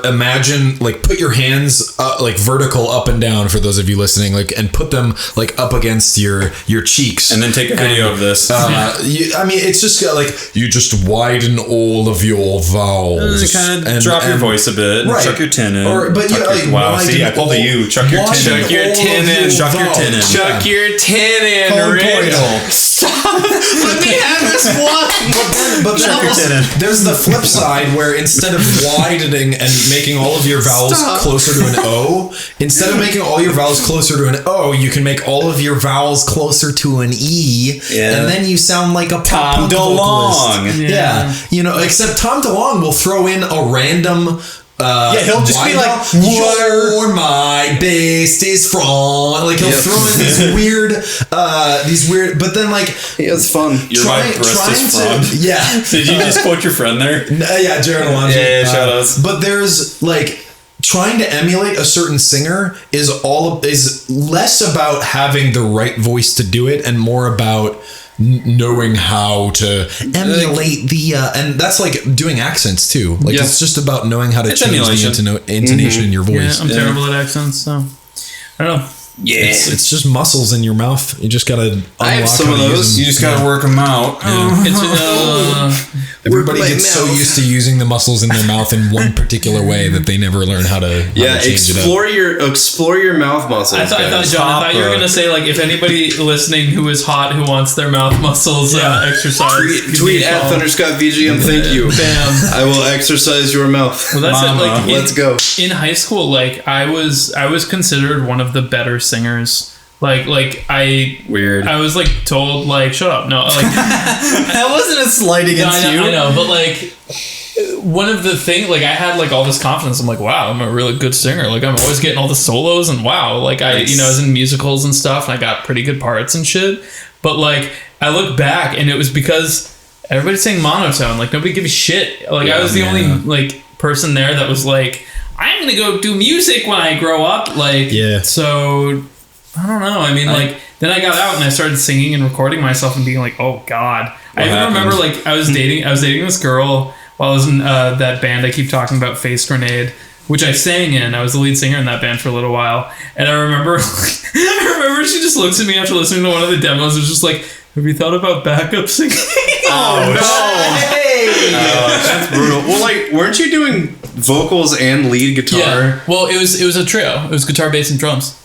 imagine, like put your hands like vertical up and down for those of you listening, like and put them like up against your cheeks, And then take a video of this. I mean, it's just like you just widen all of your vowels, kind of and- drop your and- voice a bit, and Right. chuck your tin in. But Tuck yeah, your- like, wow, widen see, I pulled a all- U. Chuck your widen tin in. Chuck your all tin of in. your Chuck your tin in. vowels. Chuck your tin in, Rick. Let me have this one. But then Chuck your tin in. there's the flip side where instead of widening and making all of your vowels closer to an O, instead of making all your vowels closer to an O, you can make all of your vowels closer to an E, Yeah. and then you sound like a Tom punk DeLonge. vocalist. Yeah. Yeah, you know, except Tom DeLonge will throw in a random. Yeah, he'll just be like, "You're my bestest friend." Like he'll throw in these weird, but then like It's fun. You're my bestest friend. yeah. Did you just quote your friend there? Yeah, Jared Alonso. Yeah, shout outs. But there's like trying to emulate a certain singer is less about having the right voice to do it and more about knowing how to emulate and that's like doing accents too. Like Yeah. it's just about knowing how to It's change emulation. the intonation in your Yeah, voice. I'm terrible at accents, so I don't know. Yeah. It's just muscles in your mouth. You just gotta. I have unlock some how of to use those. them. You just gotta work them out. It's Everybody Work my gets so mouth. used to using the muscles in their mouth in one particular way that they never learn how to Yeah, change it up. explore your mouth muscles. I thought, guys. John, I thought you were gonna say like if anybody listening who is hot who wants their mouth muscles exercise, Tweet at ThunderScottVGM. Thank you. Bam. I will exercise your mouth. Well, that's Mama. it. Like Let's go. in high school, like I was considered one of the better singers. Like I Weird. I was like told like shut up. No, like That wasn't a slight against I know, but like one of the things, like I had like all this confidence. I'm like, wow, I'm a really good singer. Like I'm always getting all the solos, and wow, like I, Nice. I was in musicals and stuff, and I got pretty good parts and shit. But like I look back and it was because everybody's saying monotone. Like nobody gave a shit. Like I was the only like person there that was like, I'm gonna go do music when I grow up. Like so I don't know. I mean like then I got out and I started singing and recording myself and being like, oh God. I even remember like I was dating this girl while I was in that band I keep talking about, Face Grenade, which I sang in. I was the lead singer in that band for a little while. And I remember she just looks at me after listening to one of the demos and was just like, have you thought about backup singing? Oh no! Hey! That's brutal. Well, like, weren't you doing vocals and lead guitar? Yeah. Well, it was a trio. It was guitar, bass, and drums.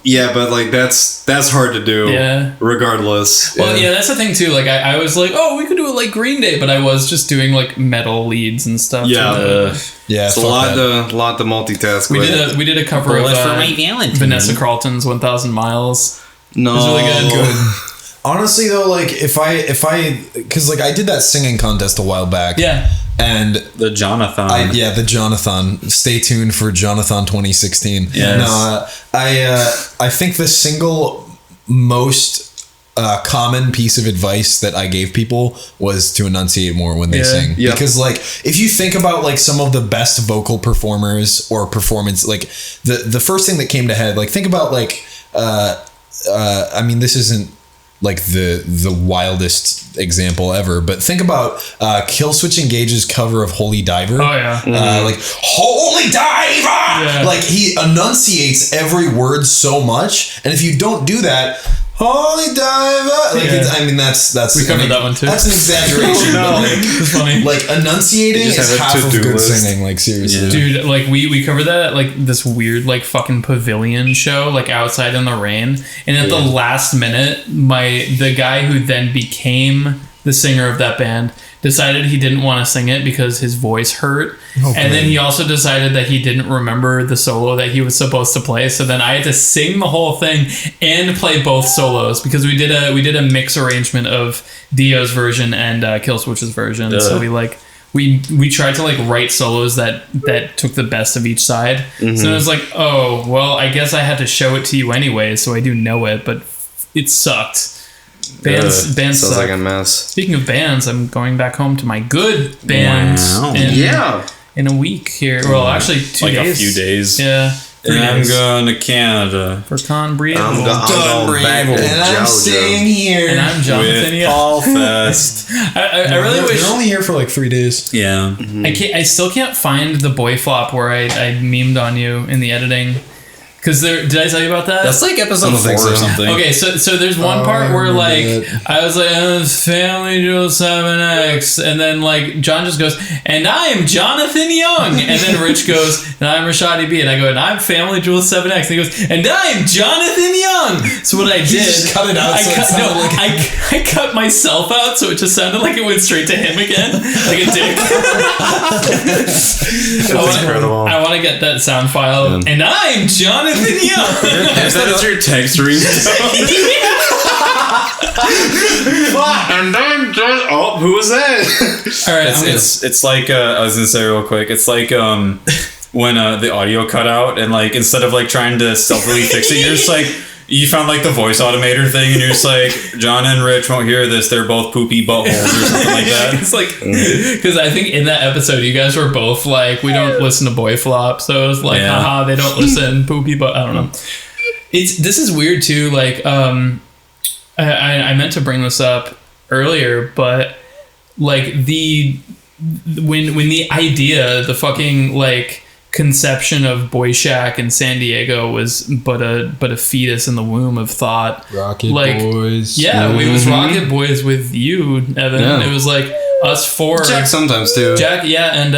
Yeah, but like that's hard to do. Yeah. Regardless. Well, yeah, that's the thing too. Like I was like, oh, we could do it like Green Day, but I was just doing like metal leads and stuff. Yeah. It's a lot to multitask. We did a cover of Vanessa Carlton's 1,000 Miles. No. It was really good. Honestly though, like if I because like I did that singing contest a while back. Yeah. And the Jonathan. The Jonathan. Stay tuned for Jonathan 2016. Yes. No, I think the single most common piece of advice that I gave people was to enunciate more when they sing. Yeah. Because like if you think about like some of the best vocal performers or performance, like the first thing that came to head, like think about like I mean this isn't like the wildest example ever, but think about Killswitch Engage's cover of Holy Diver. Oh yeah. Like Holy Diver. Yeah. Like he enunciates every word so much, and if you don't do that, Holy Diver. Like I mean that's we covered that one too. That's an exaggeration. But like, it's funny. Like enunciating is half of good singing. Like seriously, dude. Like we covered that at like this weird like fucking pavilion show, like outside in the rain, and at the last minute, the guy who then became the singer of that band decided he didn't want to sing it because his voice hurt. And then he also decided that he didn't remember the solo that he was supposed to play. So then I had to sing the whole thing and play both solos because we did a mix arrangement of Dio's version and Killswitch's version. So we tried to like write solos that took the best of each side. Mm-hmm. So it was like, oh, well, I guess I had to show it to you anyway, so I do know it, but it sucked. Bands sounds suck. like a mess. Speaking of bands, I'm going back home to my good band in a week here. Well, actually 2 days. Like a few days. Yeah. And I'm going to Canada. For Con Brio. I'm going back to and I'm staying here. And I'm Jonathan. With Fall Fest. I really wish. They're only here for like 3 days. Yeah. I still can't find the BoyFlop where I memed on you in the editing. Because did I tell you about that? That's like episode 4 or something. Okay, so there's one part where like I was like, Family Jewel 7X, and then like John just goes, and I am Jonathan Young, and then Rich goes, and I'm Rashadi B, and I go, and I'm Family Jewel 7X, and he goes, and I am Jonathan Young. So what I did, just cut it out. I cut myself out, so it just sounded like it went straight to him again, like a dick. That's incredible. I want to get that sound file, and I am Jonathan Young. That is your text ringtone. And I'm just who was that? All right, It's like I was gonna say real quick. It's like when the audio cut out and like instead of like trying to stealthily fix it, you're just like you found like the voice automator thing and you're just like John and Rich won't hear this. They're both poopy buttholes or something like that. It's like because I think in that episode you guys were both like we don't listen to BoyFlop, so it was like haha they don't listen poopy but I don't know. This is weird too. Like I meant to bring this up earlier, but like when the idea, the fucking like conception of Boy Shack in San Diego was but a fetus in the womb of thought. Rocket like, Boys. Yeah, we was Rocket Boys with you, Evan. Yeah. It was like us four. Jack sometimes too. Jack, yeah, and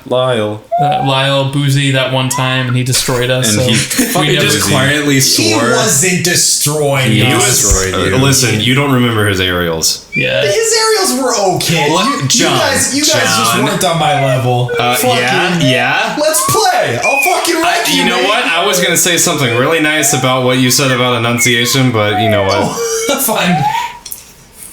Lyle Boozy that one time, and he destroyed us. And so he just quietly swore. He wasn't destroying He us. was. Listen, you don't remember his aerials. Yeah, His aerials were okay. You guys just weren't on my level. Yeah. Let's play. I'll fucking wreck you. You know what? I was gonna say something really nice about what you said about enunciation, but you know what? Fine.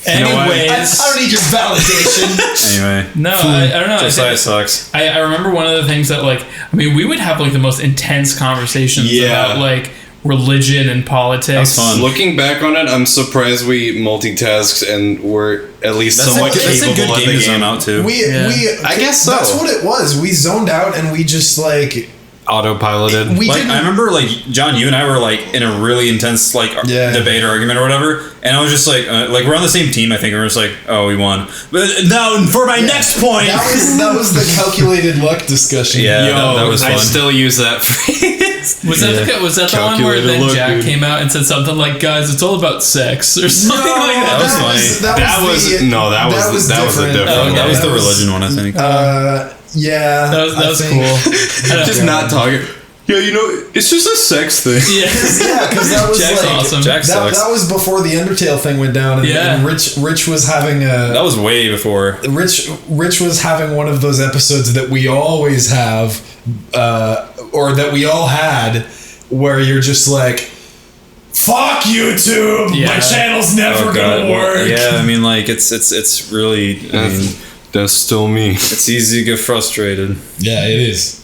Anyways, I don't need your validation. Anyway, no, I don't know. Josiah sucks. I remember one of the things that like I mean we would have like the most intense conversations about like religion and politics. That's fun. Looking back on it, I'm surprised we multitasked and were at least somewhat that's a capable good at game the to zone game. out too. I guess so. That's what it was. We zoned out and we just like Autopiloted. we Like didn't. I remember, like John, you and I were like in a really intense like debate or argument or whatever, and I was just like we're on the same team, I think, and we're just like, oh, we won. But now for my next point. That was the calculated luck discussion. Yeah, Yo, that was fun. I still use that phrase. Was that the one where Calculated then look, Jack dude. came out and said something like, "Guys, it's all about sex" or something like that? That was funny. That was a different. Oh, that was the That was- religion one, I think. Yeah, That was cool. Just not talking. Yeah, you know, it's just a sex thing. Yeah. Yeah, because that was Jack's like awesome. Jack sucks. that was before the Undertale thing went down, and, Yeah. and Rich was having That was way before. Rich was having one of those episodes that we always have, or that we all had, where you're just like, "Fuck YouTube, my Yeah. channel's never gonna work." Yeah, I mean, like it's really. I mean, That's still me. it's easy to get frustrated. Yeah, it is.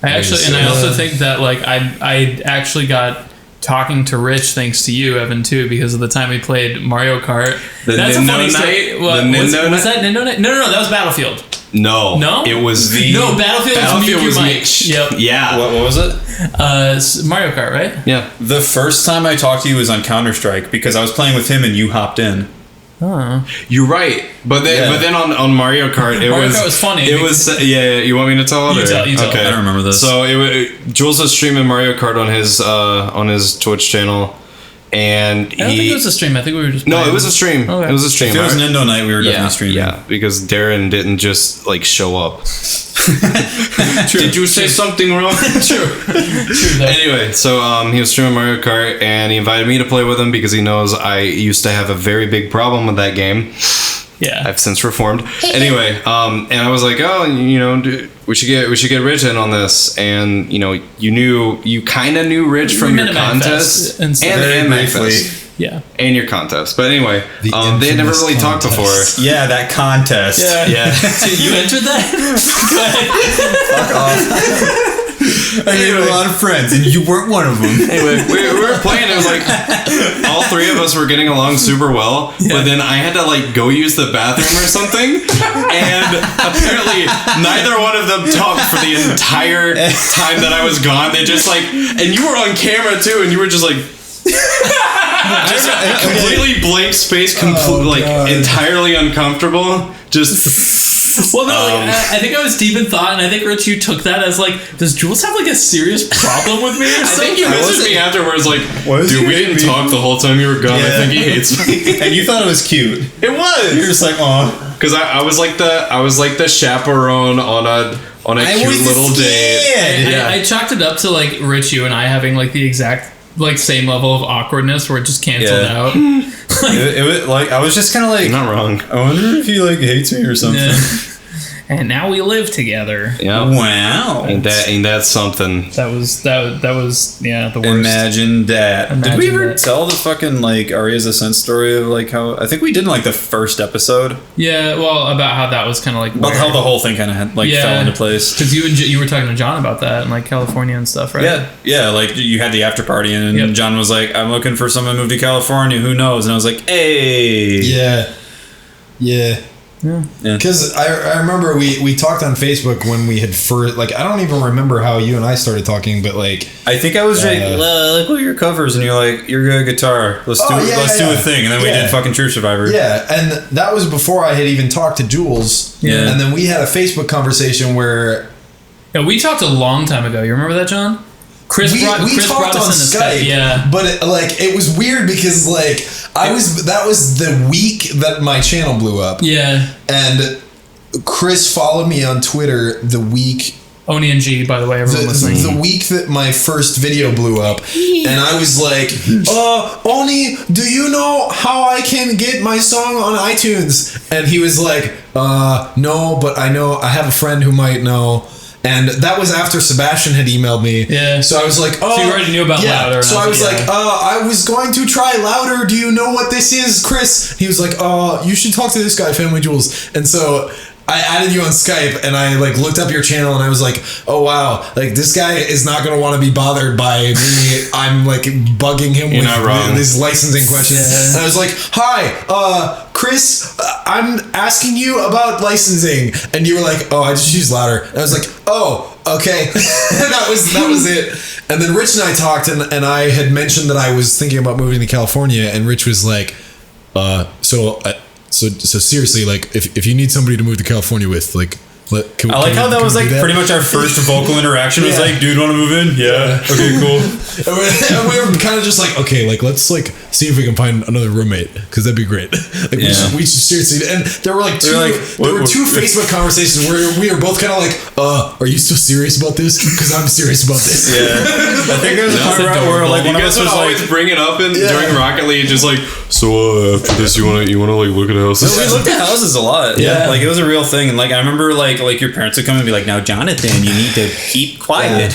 I also think that like I actually got talking to Rich thanks to you, Evan, too, because of the time we played Mario Kart. That's a Nindo funny night? story. The Nindo was night? that Nindo Night? No, that was Battlefield. No, it was the Battlefield was me. Mike. Yep. Yeah, What was it? Mario Kart, right? yeah. The first time I talked to you was on Counter-Strike because I was playing with him and you hopped in. You're right, but then on Mario Kart, Mario Kart was funny. It was yeah. You want me to tell it? You or? tell. Okay. I don't remember this. So Jules was streaming Mario Kart on his Twitch channel, and I don't think it was a stream. I think we were just no, playing. it was a stream. Okay. It was a stream. If it was Nindo night, we were definitely streaming. Yeah, because Darren didn't just like show up. Did you say something wrong? True. Anyway, so he was streaming Mario Kart and he invited me to play with him because he knows I used to have a very big problem with that game. Yeah. I've since reformed. Anyway, and I was like, oh, you know, we should get Rich in on this. And you know, you kind of knew Rich from met your him at contest Magfest and stuff. and Very Magfest. Yeah. And your contest. But anyway, they had never infamous really talked before. contest. Yeah, that contest. Yeah. You entered that? Go ahead. Fuck off. I made a lot of friends, and you weren't one of them. Anyway, we were playing. It was like all three of us were getting along super well, but then I had to like go use the bathroom or something, and apparently neither one of them talked for the entire time that I was gone. They just like, and you were on camera too, and you were just like. Just completely blank space, like entirely uncomfortable. Just Well, no, I think I was deep in thought, and I think, Rich, you took that as like, does Jules have like a serious problem with me or I something? think you messaged me afterwards, like, Was dude, he we hating didn't me? talk the whole time you were gone. I Yeah. think he hates me. And you thought it was cute. It was. You're just like, aw. Because I was like the chaperone on a cute little date. Yeah. I chalked it up to like Rich, you and I having like the exact like same level of awkwardness where it just canceled Yeah. out. It was like I was just kind of like, You're not wrong. I wonder if he like hates me or something. Yeah. And now we live together. Yeah. Wow. Ain't that something? That was yeah, the worst. Imagine that. Did Imagine we ever that. tell the fucking like Aria's Ascent story of like how I think we did in like the first episode Yeah, well, about how that was kind of like about how the whole thing kind of like fell into place. because you were talking to John about that in like California and stuff, right? Yeah, like you had the after party and Yep. John was like, "I'm looking for someone to move to California. Who knows?" And I was like, "Hey, Yeah. Yeah. Because I remember we talked on Facebook when we had first, like, I don't even remember how you and I started talking, but like, I think I was like, look at your covers," and you're like, "You're good at guitar. Let's do a thing." And then we did fucking True Survivor. yeah, and that was before I had even talked to Jules. Yeah. And then we had a Facebook conversation where Yeah, we talked a long time ago. You remember that, John? Chris we brought talked on us in Skype. Yeah. But it was weird because like that was the week that my channel blew up. Yeah. And Chris followed me on Twitter the week Oni and G, by the way, everyone listening. the week that my first video blew up, and I was like, Oni, do you know how I can get my song on iTunes? And he was like, no, but I know, I have a friend who might know. And that was after Sebastian had emailed me. Yeah. So I was like, oh. So you already knew about Louder. So I was like, I was going to try Louder. Do you know what this is, Chris? He was like, you should talk to this guy, Family Jewels. And so I added you on Skype and I like looked up your channel and I was like, oh wow, like this guy is not gonna want to be bothered by me. I'm like bugging him You're not wrong. with these licensing questions. And I was like, hi, Chris, I'm asking you about licensing. And you were like, oh, I just use louder. And I was like, oh, okay. that was it. And then Rich and I talked and I had mentioned that I was thinking about moving to California, and Rich was like, so seriously, like if you need somebody to move to California with, like, can I like how that was like pretty much our first vocal interaction. Was like, dude, want to move in? Yeah. Okay, cool. and we were kind of just like, okay, like let's like see if we can find another roommate, because that'd be great. Like we should seriously. And there were like two Facebook conversations where we were both kind of like, are you still serious about this? Because I'm serious about this. Yeah. I think there's a part where like one of us was always like, bring it up during Rocket League, just like, so after this, you wanna like look at houses. we looked at houses a lot. Yeah. Like it was a real thing, and like I remember like your parents would come and be like, now Jonathan, you need to keep quiet.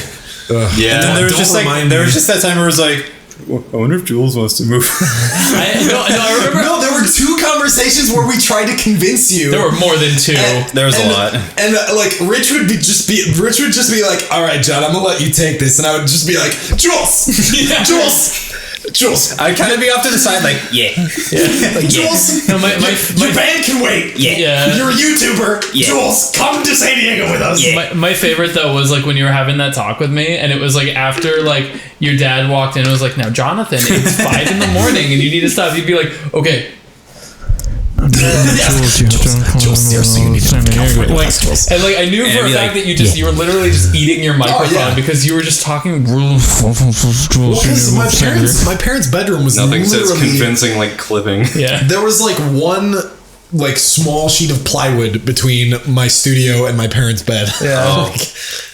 Yeah. And then there was just that time where it was like, I wonder if Jules wants to move. I remember. No, there were two conversations where we tried to convince you. There were more than two. There was a lot. And like Rich would just be like, all right, John, I'm gonna let you take this, and I would just be like, Jules, I'd kind of be off to the side, like, like, Jules, No, my band can wait. Yeah. You're a YouTuber. Yeah. Jules, come to San Diego with us. My favorite though was like when you were having that talk with me, and it was like after like your dad walked in and was like, now Jonathan, it's 5 a.m. and you need to stop. You'd be like, okay. Jules, seriously, you need to And like I knew for a fact that you were literally just eating your microphone because you were just talking. Because my parents' bedroom was Nothing says literally convincing like clipping. Yeah. There was like one like small sheet of plywood between my studio and my parents' bed. Oh,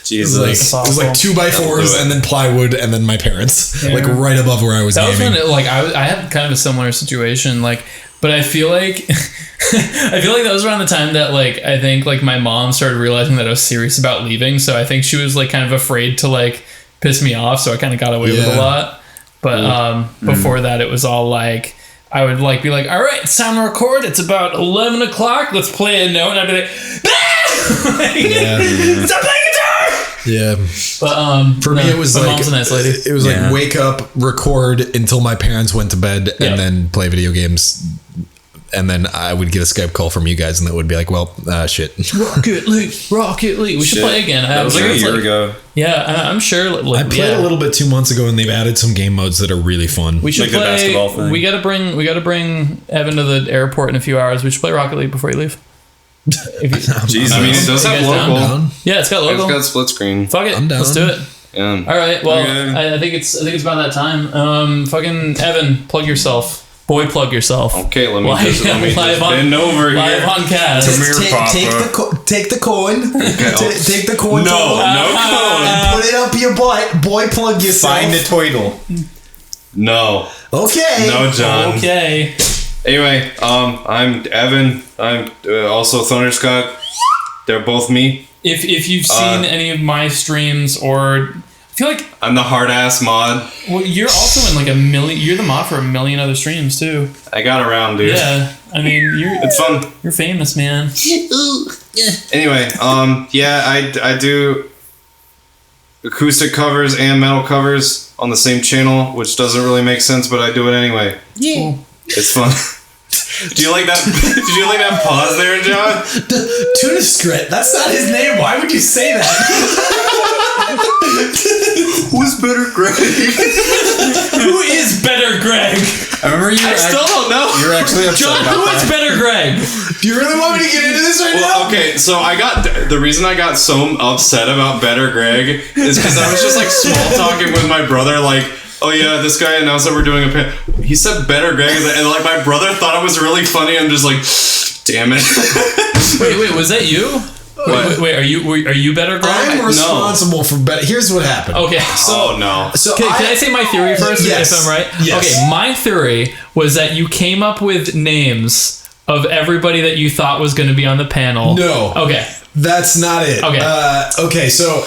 Jesus! It was like 2x4s and then plywood and then my parents, like right above where I was. That was gaming. when I had kind of a similar situation, like, but I feel like that was around the time that like I think like my mom started realizing that I was serious about leaving, so I think she was like kind of afraid to like piss me off, so I kind of got away with a lot. But before that, it was all like I would like be like, all right, it's time to record. It's about 11 o'clock. Let's play a note, and I'd be like, stop playing guitar. Yeah, but for me it was my like mom's a nice lady. It was like wake up, record until my parents went to bed, and then play video games. And then I would get a Skype call from you guys, and that would be like, well, shit. Rocket League. We should play again. That was like a year ago. Yeah, I'm sure. I played a little bit 2 months ago, and they've added some game modes that are really fun. We should like play. the basketball thing. We gotta bring Evan to the airport in a few hours. We should play Rocket League before you leave. Jesus. I mean, it does have local. Down. Yeah, it's got local. It's got split screen. Fuck it. I'm down. Let's do it. Yeah. All right. Well, Okay. I think it's about that time. Fucking Evan, plug yourself. Boy, plug yourself. Okay, let me just live on, bend over live here. on cast. Take the coin. Take the coin. No and put it up your butt. Boy, plug yourself. Find a toitle. No. Okay. No, John. Okay. Anyway, I'm Evan. I'm also Thunderscott. They're both me. If you've seen any of my streams, or I feel like I'm the hard ass mod. well, you're also in like a million. You're the mod for a million other streams too. I got around, dude. Yeah, I mean It's fun. You're famous, man. Anyway, yeah, I do acoustic covers and metal covers on the same channel, which doesn't really make sense, but I do it anyway. Yeah. Cool. It's fun. Do you like that? Did you like that pause there, John? Thunderscott. That's not his name. Why would you say that? Who's better, Greg? Who is better, Greg? I remember you. I still don't know. You're actually upset John, about who is that. better, Greg? Do you really want me to get into this right now? Okay, so the reason I got so upset about Better Greg is because I was just like small talking with my brother, like, oh yeah, this guy announced that we're doing a pan. He said Better Greg, and like my brother thought it was really funny. I'm just like, damn it. Wait, was that you? Wait, are you better, Greg? I'm responsible for better. Here's what happened. Okay, Oh no. So can I say my theory first, Yes. if I'm right? Yes. Okay, my theory was that you came up with names of everybody that you thought was going to be on the panel. No. Okay. That's not it. Okay. Okay, so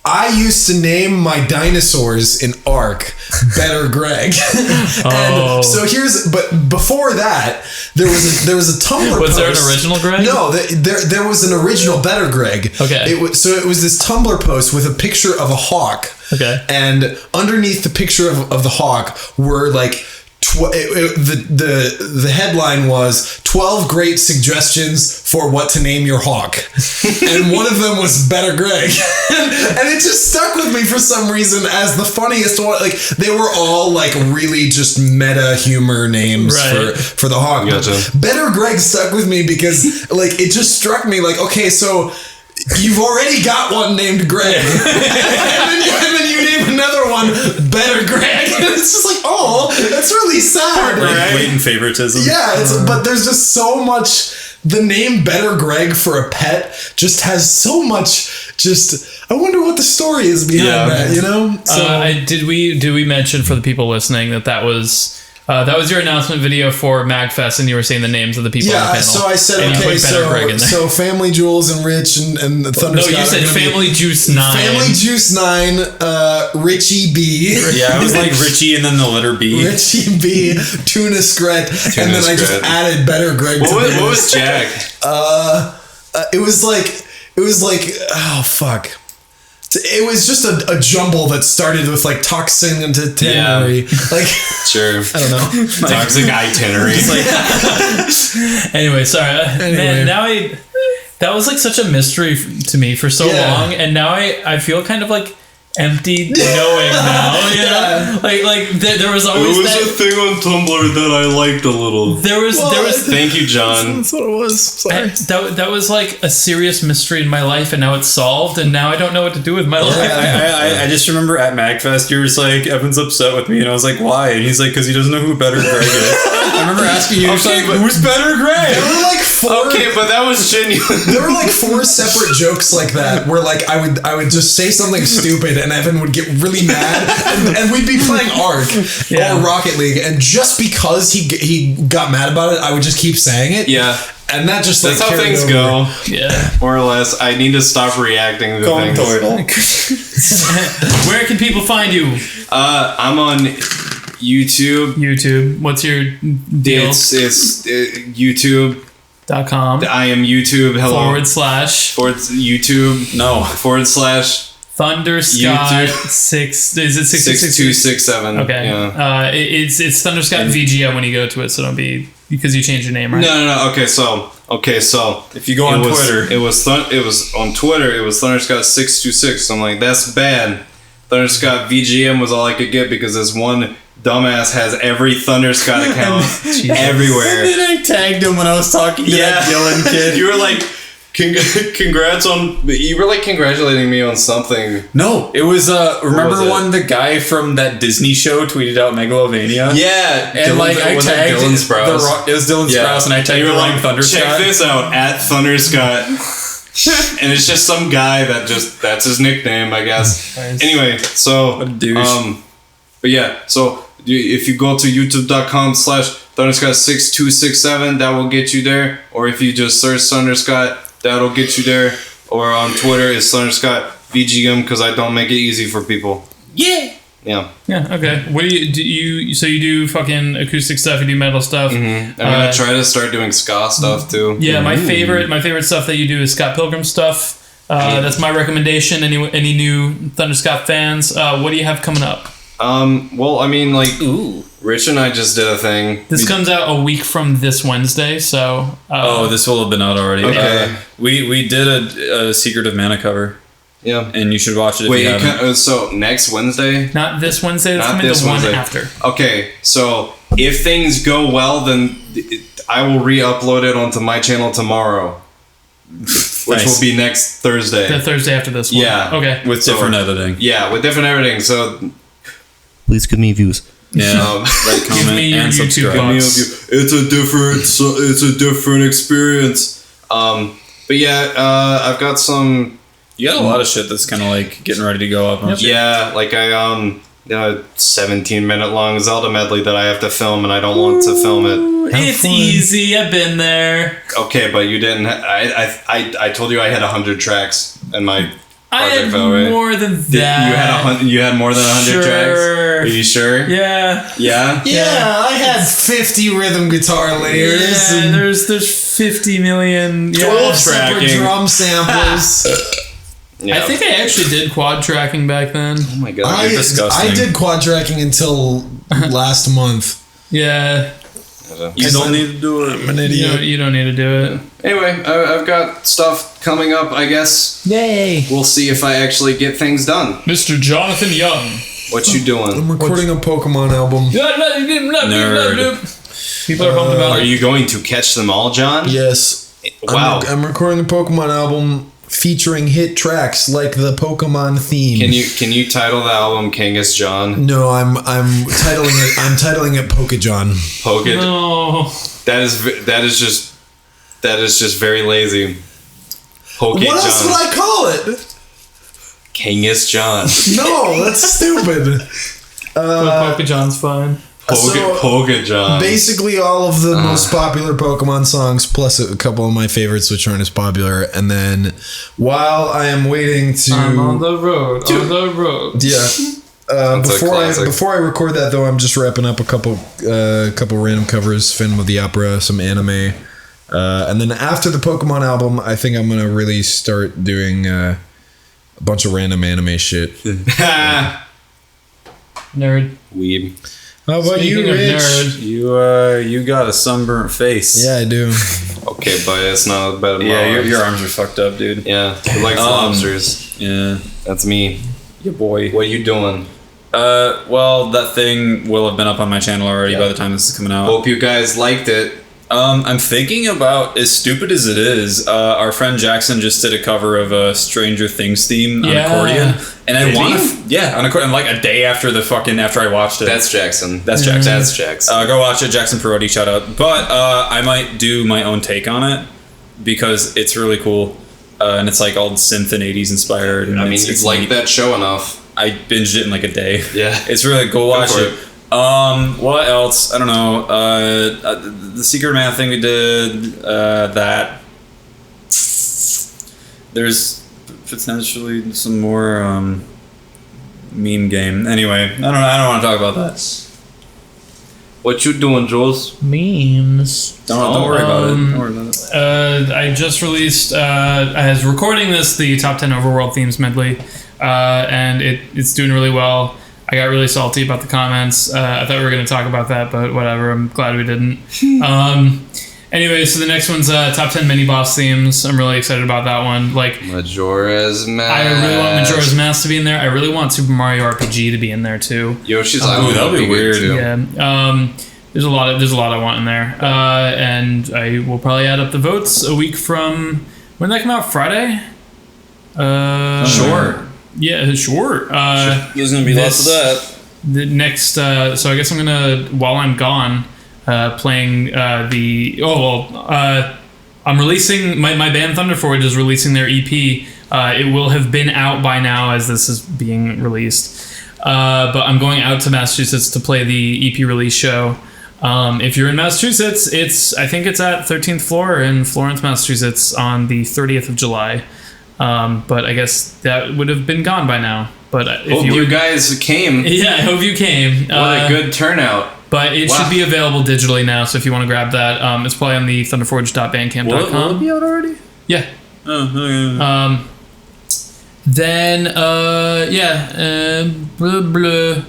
I used to name my dinosaurs in Ark Better Greg. And so but before that, there was a Tumblr Was post. there an original Greg? No, there was an original Better Greg. Okay. It was this Tumblr post with a picture of a hawk. Okay. And underneath the picture of the hawk were like the headline was 12 great suggestions for what to name your hawk. And one of them was Better Greg. And it just stuck with me for some reason as the funniest one. Like they were all like really just meta humor names for the hawk. Gotcha. Better Greg stuck with me because like it just struck me like, okay, so you've already got one named Greg. and then you name another one Better Greg. And it's just like, oh, that's really sad. Like blatant favoritism. Yeah, but there's just so much. The name Better Greg for a pet just has so much. I wonder what the story is behind that. You know. So did we mention for the people listening that was your announcement video for MagFest, and you were saying the names of the people on the panel. So I said, and okay, Greg in there. so Family Jewels and Rich and Thunderscott. No, you said Family Juice 9. Family Juice 9, Richie B. Yeah, it was like Richie and then the letter B. Richie B, Tuna Scret, and then I just added Better Greg. What was Jack? It was like, oh fuck. It was just a jumble that started with like toxin and itinerary. Like, sure. I don't know. Toxic itinerary. Anyway, sorry. Man, now that was like such a mystery to me for so long, and now I feel kind of like empty knowing now, you know? Like there was always a thing on Tumblr that I liked a little. There was Thank you, John. That's what it was. Sorry. That was like a serious mystery in my life, and now it's solved, and now I don't know what to do with my life. I just remember at MagFest, you were just like, Evan's upset with me, and I was like, why? And he's like, because he doesn't know who Better Greg is. I remember asking you, who's Better Greg? There were like four. Okay, but that was genuine. There were like 4 separate jokes like that where like I would just say something stupid and Evan would get really mad and we'd be playing Ark or Rocket League, and just because he got mad about it, I would just keep saying it. Yeah. And that just that's like how things over. go. Yeah. More or less. I need to stop reacting to things. Where can people find you? I'm on YouTube. What's your deal? It's YouTube. .com. I am YouTube. Hello. /YouTube. No. Thunderscott 6. Is it 6267? Okay. Yeah. It's ThunderScottVGM when you go to it, so don't be because you changed your name, right? No. Okay, so if you go on Twitter, it was on Twitter. It was Thunderscott 626. So I'm like, that's bad. ThunderscottVGM was all I could get because this one dumbass has every Thunderscott account everywhere. And then I tagged him when I was talking to that Dylan kid. You were like, congrats on. You were like congratulating me on something. No, it was remember when the guy from that Disney show tweeted out Megalovania? Yeah, and like I tagged Dylan Sprouse. It was Dylan Sprouse, and I tagged the wrong Thunderscott. Check this out at Thunderscott. And it's just some guy that's his nickname, I guess. Nice. Anyway, so what a douche. But yeah, so if you go to youtube.com/Thunderscott6267, that will get you there. Or if you just search Thunderscott, that'll get you there. Or on Twitter, it's ThunderscottVGM because I don't make it easy for people. Yeah. Yeah. Yeah. Okay. What do you? So you do fucking acoustic stuff. You do metal stuff. Mm-hmm. I'm gonna try to start doing ska stuff too. Yeah. My favorite stuff that you do is Scott Pilgrim stuff. That's my recommendation. Any new Thunderscott fans? What do you have coming up? Well, I mean, like, Rich and I just did a thing. This comes out a week from this Wednesday, so. This will have been out already. Okay. We did a Secret of Mana cover. Yeah. And you should watch it if you haven't. So next Wednesday? Not this Wednesday, that's coming the one after. Okay, so if things go well, then I will re-upload it onto my channel tomorrow. Which will be next Thursday. The Thursday after this one. Yeah. Okay. With different editing. Yeah, with different editing, so... Please give me views. Yeah, like, comment, and subscribe. It's a different experience. But yeah, I've got some... You got a lot of shit that's kind of like getting ready to go up. Yep. Yeah, like I 17-minute long Zelda medley that I have to film, and I don't want to film it. It's easy. I've been there. Okay, but you didn't. I told you I had 100 tracks in my I Project had Fell, right? more than that. You had more than 100 tracks? Are you sure? Yeah. Yeah? Yeah, I had 50 rhythm guitar layers. Yeah, and there's 50 million. 12 Yeah. separate tracking. drum samples. Yeah. I think I actually did quad tracking back then. Oh my god. I disgusting. did quad tracking until last month. Yeah. You don't need to do it. I'm an idiot. You don't need to do it. Anyway, I've got stuff coming up, I guess. Yay. We'll see if I actually get things done. Mr. Jonathan Young. What you doing? I'm recording a Pokemon album. Nerd. People are pumped about Are it. you going to catch them all, John? Yes. Wow. I'm recording a Pokemon album featuring hit tracks like the Pokemon theme. Can you title the album Kangas John? No, I'm titling it Pokejon. Poke it. No. That is just very lazy. Poke What else John. would I call it? Kangas John. No, that's stupid. Pokejon's fine. Poke John. Basically, all of the most popular Pokemon songs, plus a couple of my favorites, which aren't as popular. And then, while I am waiting to, I'm on the road. On the road. yeah. That's a classic. Before I record that though, I'm just wrapping up a couple random covers, Phantom of the Opera, some anime, and then after the Pokemon album, I think I'm gonna really start doing a bunch of random anime shit. Nerd. Weeb. How about Speaking you, of Rich? nerd. You got a sunburnt face. Yeah, I do. Okay, but it's not as bad as Yeah, mine. your arms are fucked up, dude. Yeah, he likes lobsters. Yeah. That's me. Your boy. What are you doing? Well, that thing will have been up on my channel already by the time this is coming out. Hope you guys liked it. I'm thinking about, as stupid as it is, our friend Jackson just did a cover of a Stranger Things theme on Yeah. accordion, and I Did want he? to, on accordion, like a day after after I watched it. That's Jackson. That's Jackson. That's Jackson. Go watch it, Jackson Perotti, shout out. But I might do my own take on it because it's really cool, and it's like all synth and 80s inspired. And I mean, it's you've liked neat. that show enough. I binged it in like a day. Yeah. It's really go watch for it. What else? I don't know. The Secret Man thing we did. That. There's potentially some more meme game. Anyway, I don't want to talk about that. What you doing, Jules? Memes. Don't worry about it. Don't worry about it. I just released, I was recording this, the top 10 Overworld themes medley, and it's doing really well. I got really salty about the comments. I thought we were going to talk about that, but whatever. I'm glad we didn't. Anyway, so the next one's top 10 mini boss themes. I'm really excited about that one. Like, Majora's Mask. I really want Majora's Mask to be in there. I really want Super Mario RPG to be in there too. Yoshi's Island. that would be weird. Too. Yeah. There's a lot I want in there. And I will probably add up the votes a week from when did that come out? Friday? Sure. Yeah, sure. There's gonna be lots of that. The next, so I guess I'm gonna, while I'm gone, playing I'm releasing my band Thunderforge is releasing their EP. It will have been out by now as this is being released. But I'm going out to Massachusetts to play the EP release show. If you're in Massachusetts, I think it's at 13th floor in Florence, Massachusetts on the 30th of July. But I guess that would have been gone by now. But if Hope you guys came. yeah, I hope you came. What a good turnout. But it should be available digitally now, so if you want to grab that, it's probably on the thunderforge.bandcamp.com. Will it be out already? Yeah. Oh, okay. Then, blah, blah,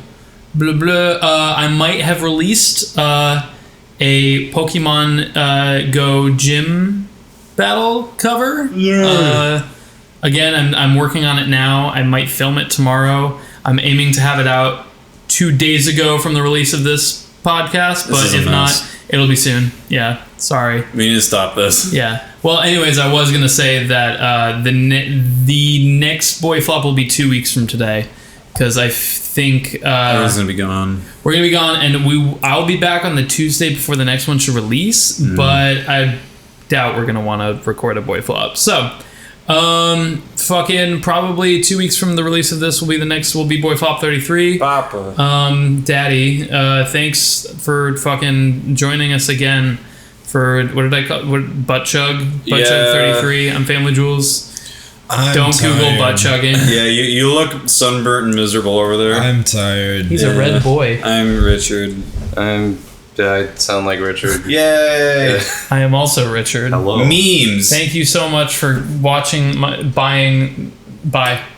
blah, blah. I might have released a Pokemon Go gym battle cover. Yeah. Again, I'm working on it now. I might film it tomorrow. I'm aiming to have it out 2 days ago from the release of this podcast, but if not, it'll be soon. Yeah, sorry. We need to stop this. Yeah. Well, anyways, I was gonna say that the next BoyFlop will be 2 weeks from today, because I think Everyone's gonna be gone. we're gonna be gone, and I'll be back on the Tuesday before the next one should release. But I doubt we're gonna want to record a BoyFlop. So, fucking probably 2 weeks from the release of this will be BoyFlop 33. Papa. Daddy, thanks for fucking joining us again for, what did I call, Butt Chug 33. I'm Family Jules. Don't Google butt chugging. Yeah, you look sunburnt and miserable over there. I'm tired. He's a red boy. I'm Richard. I sound like Richard. Yay! I am also Richard. Hello. Memes. Thank you so much for watching. Bye.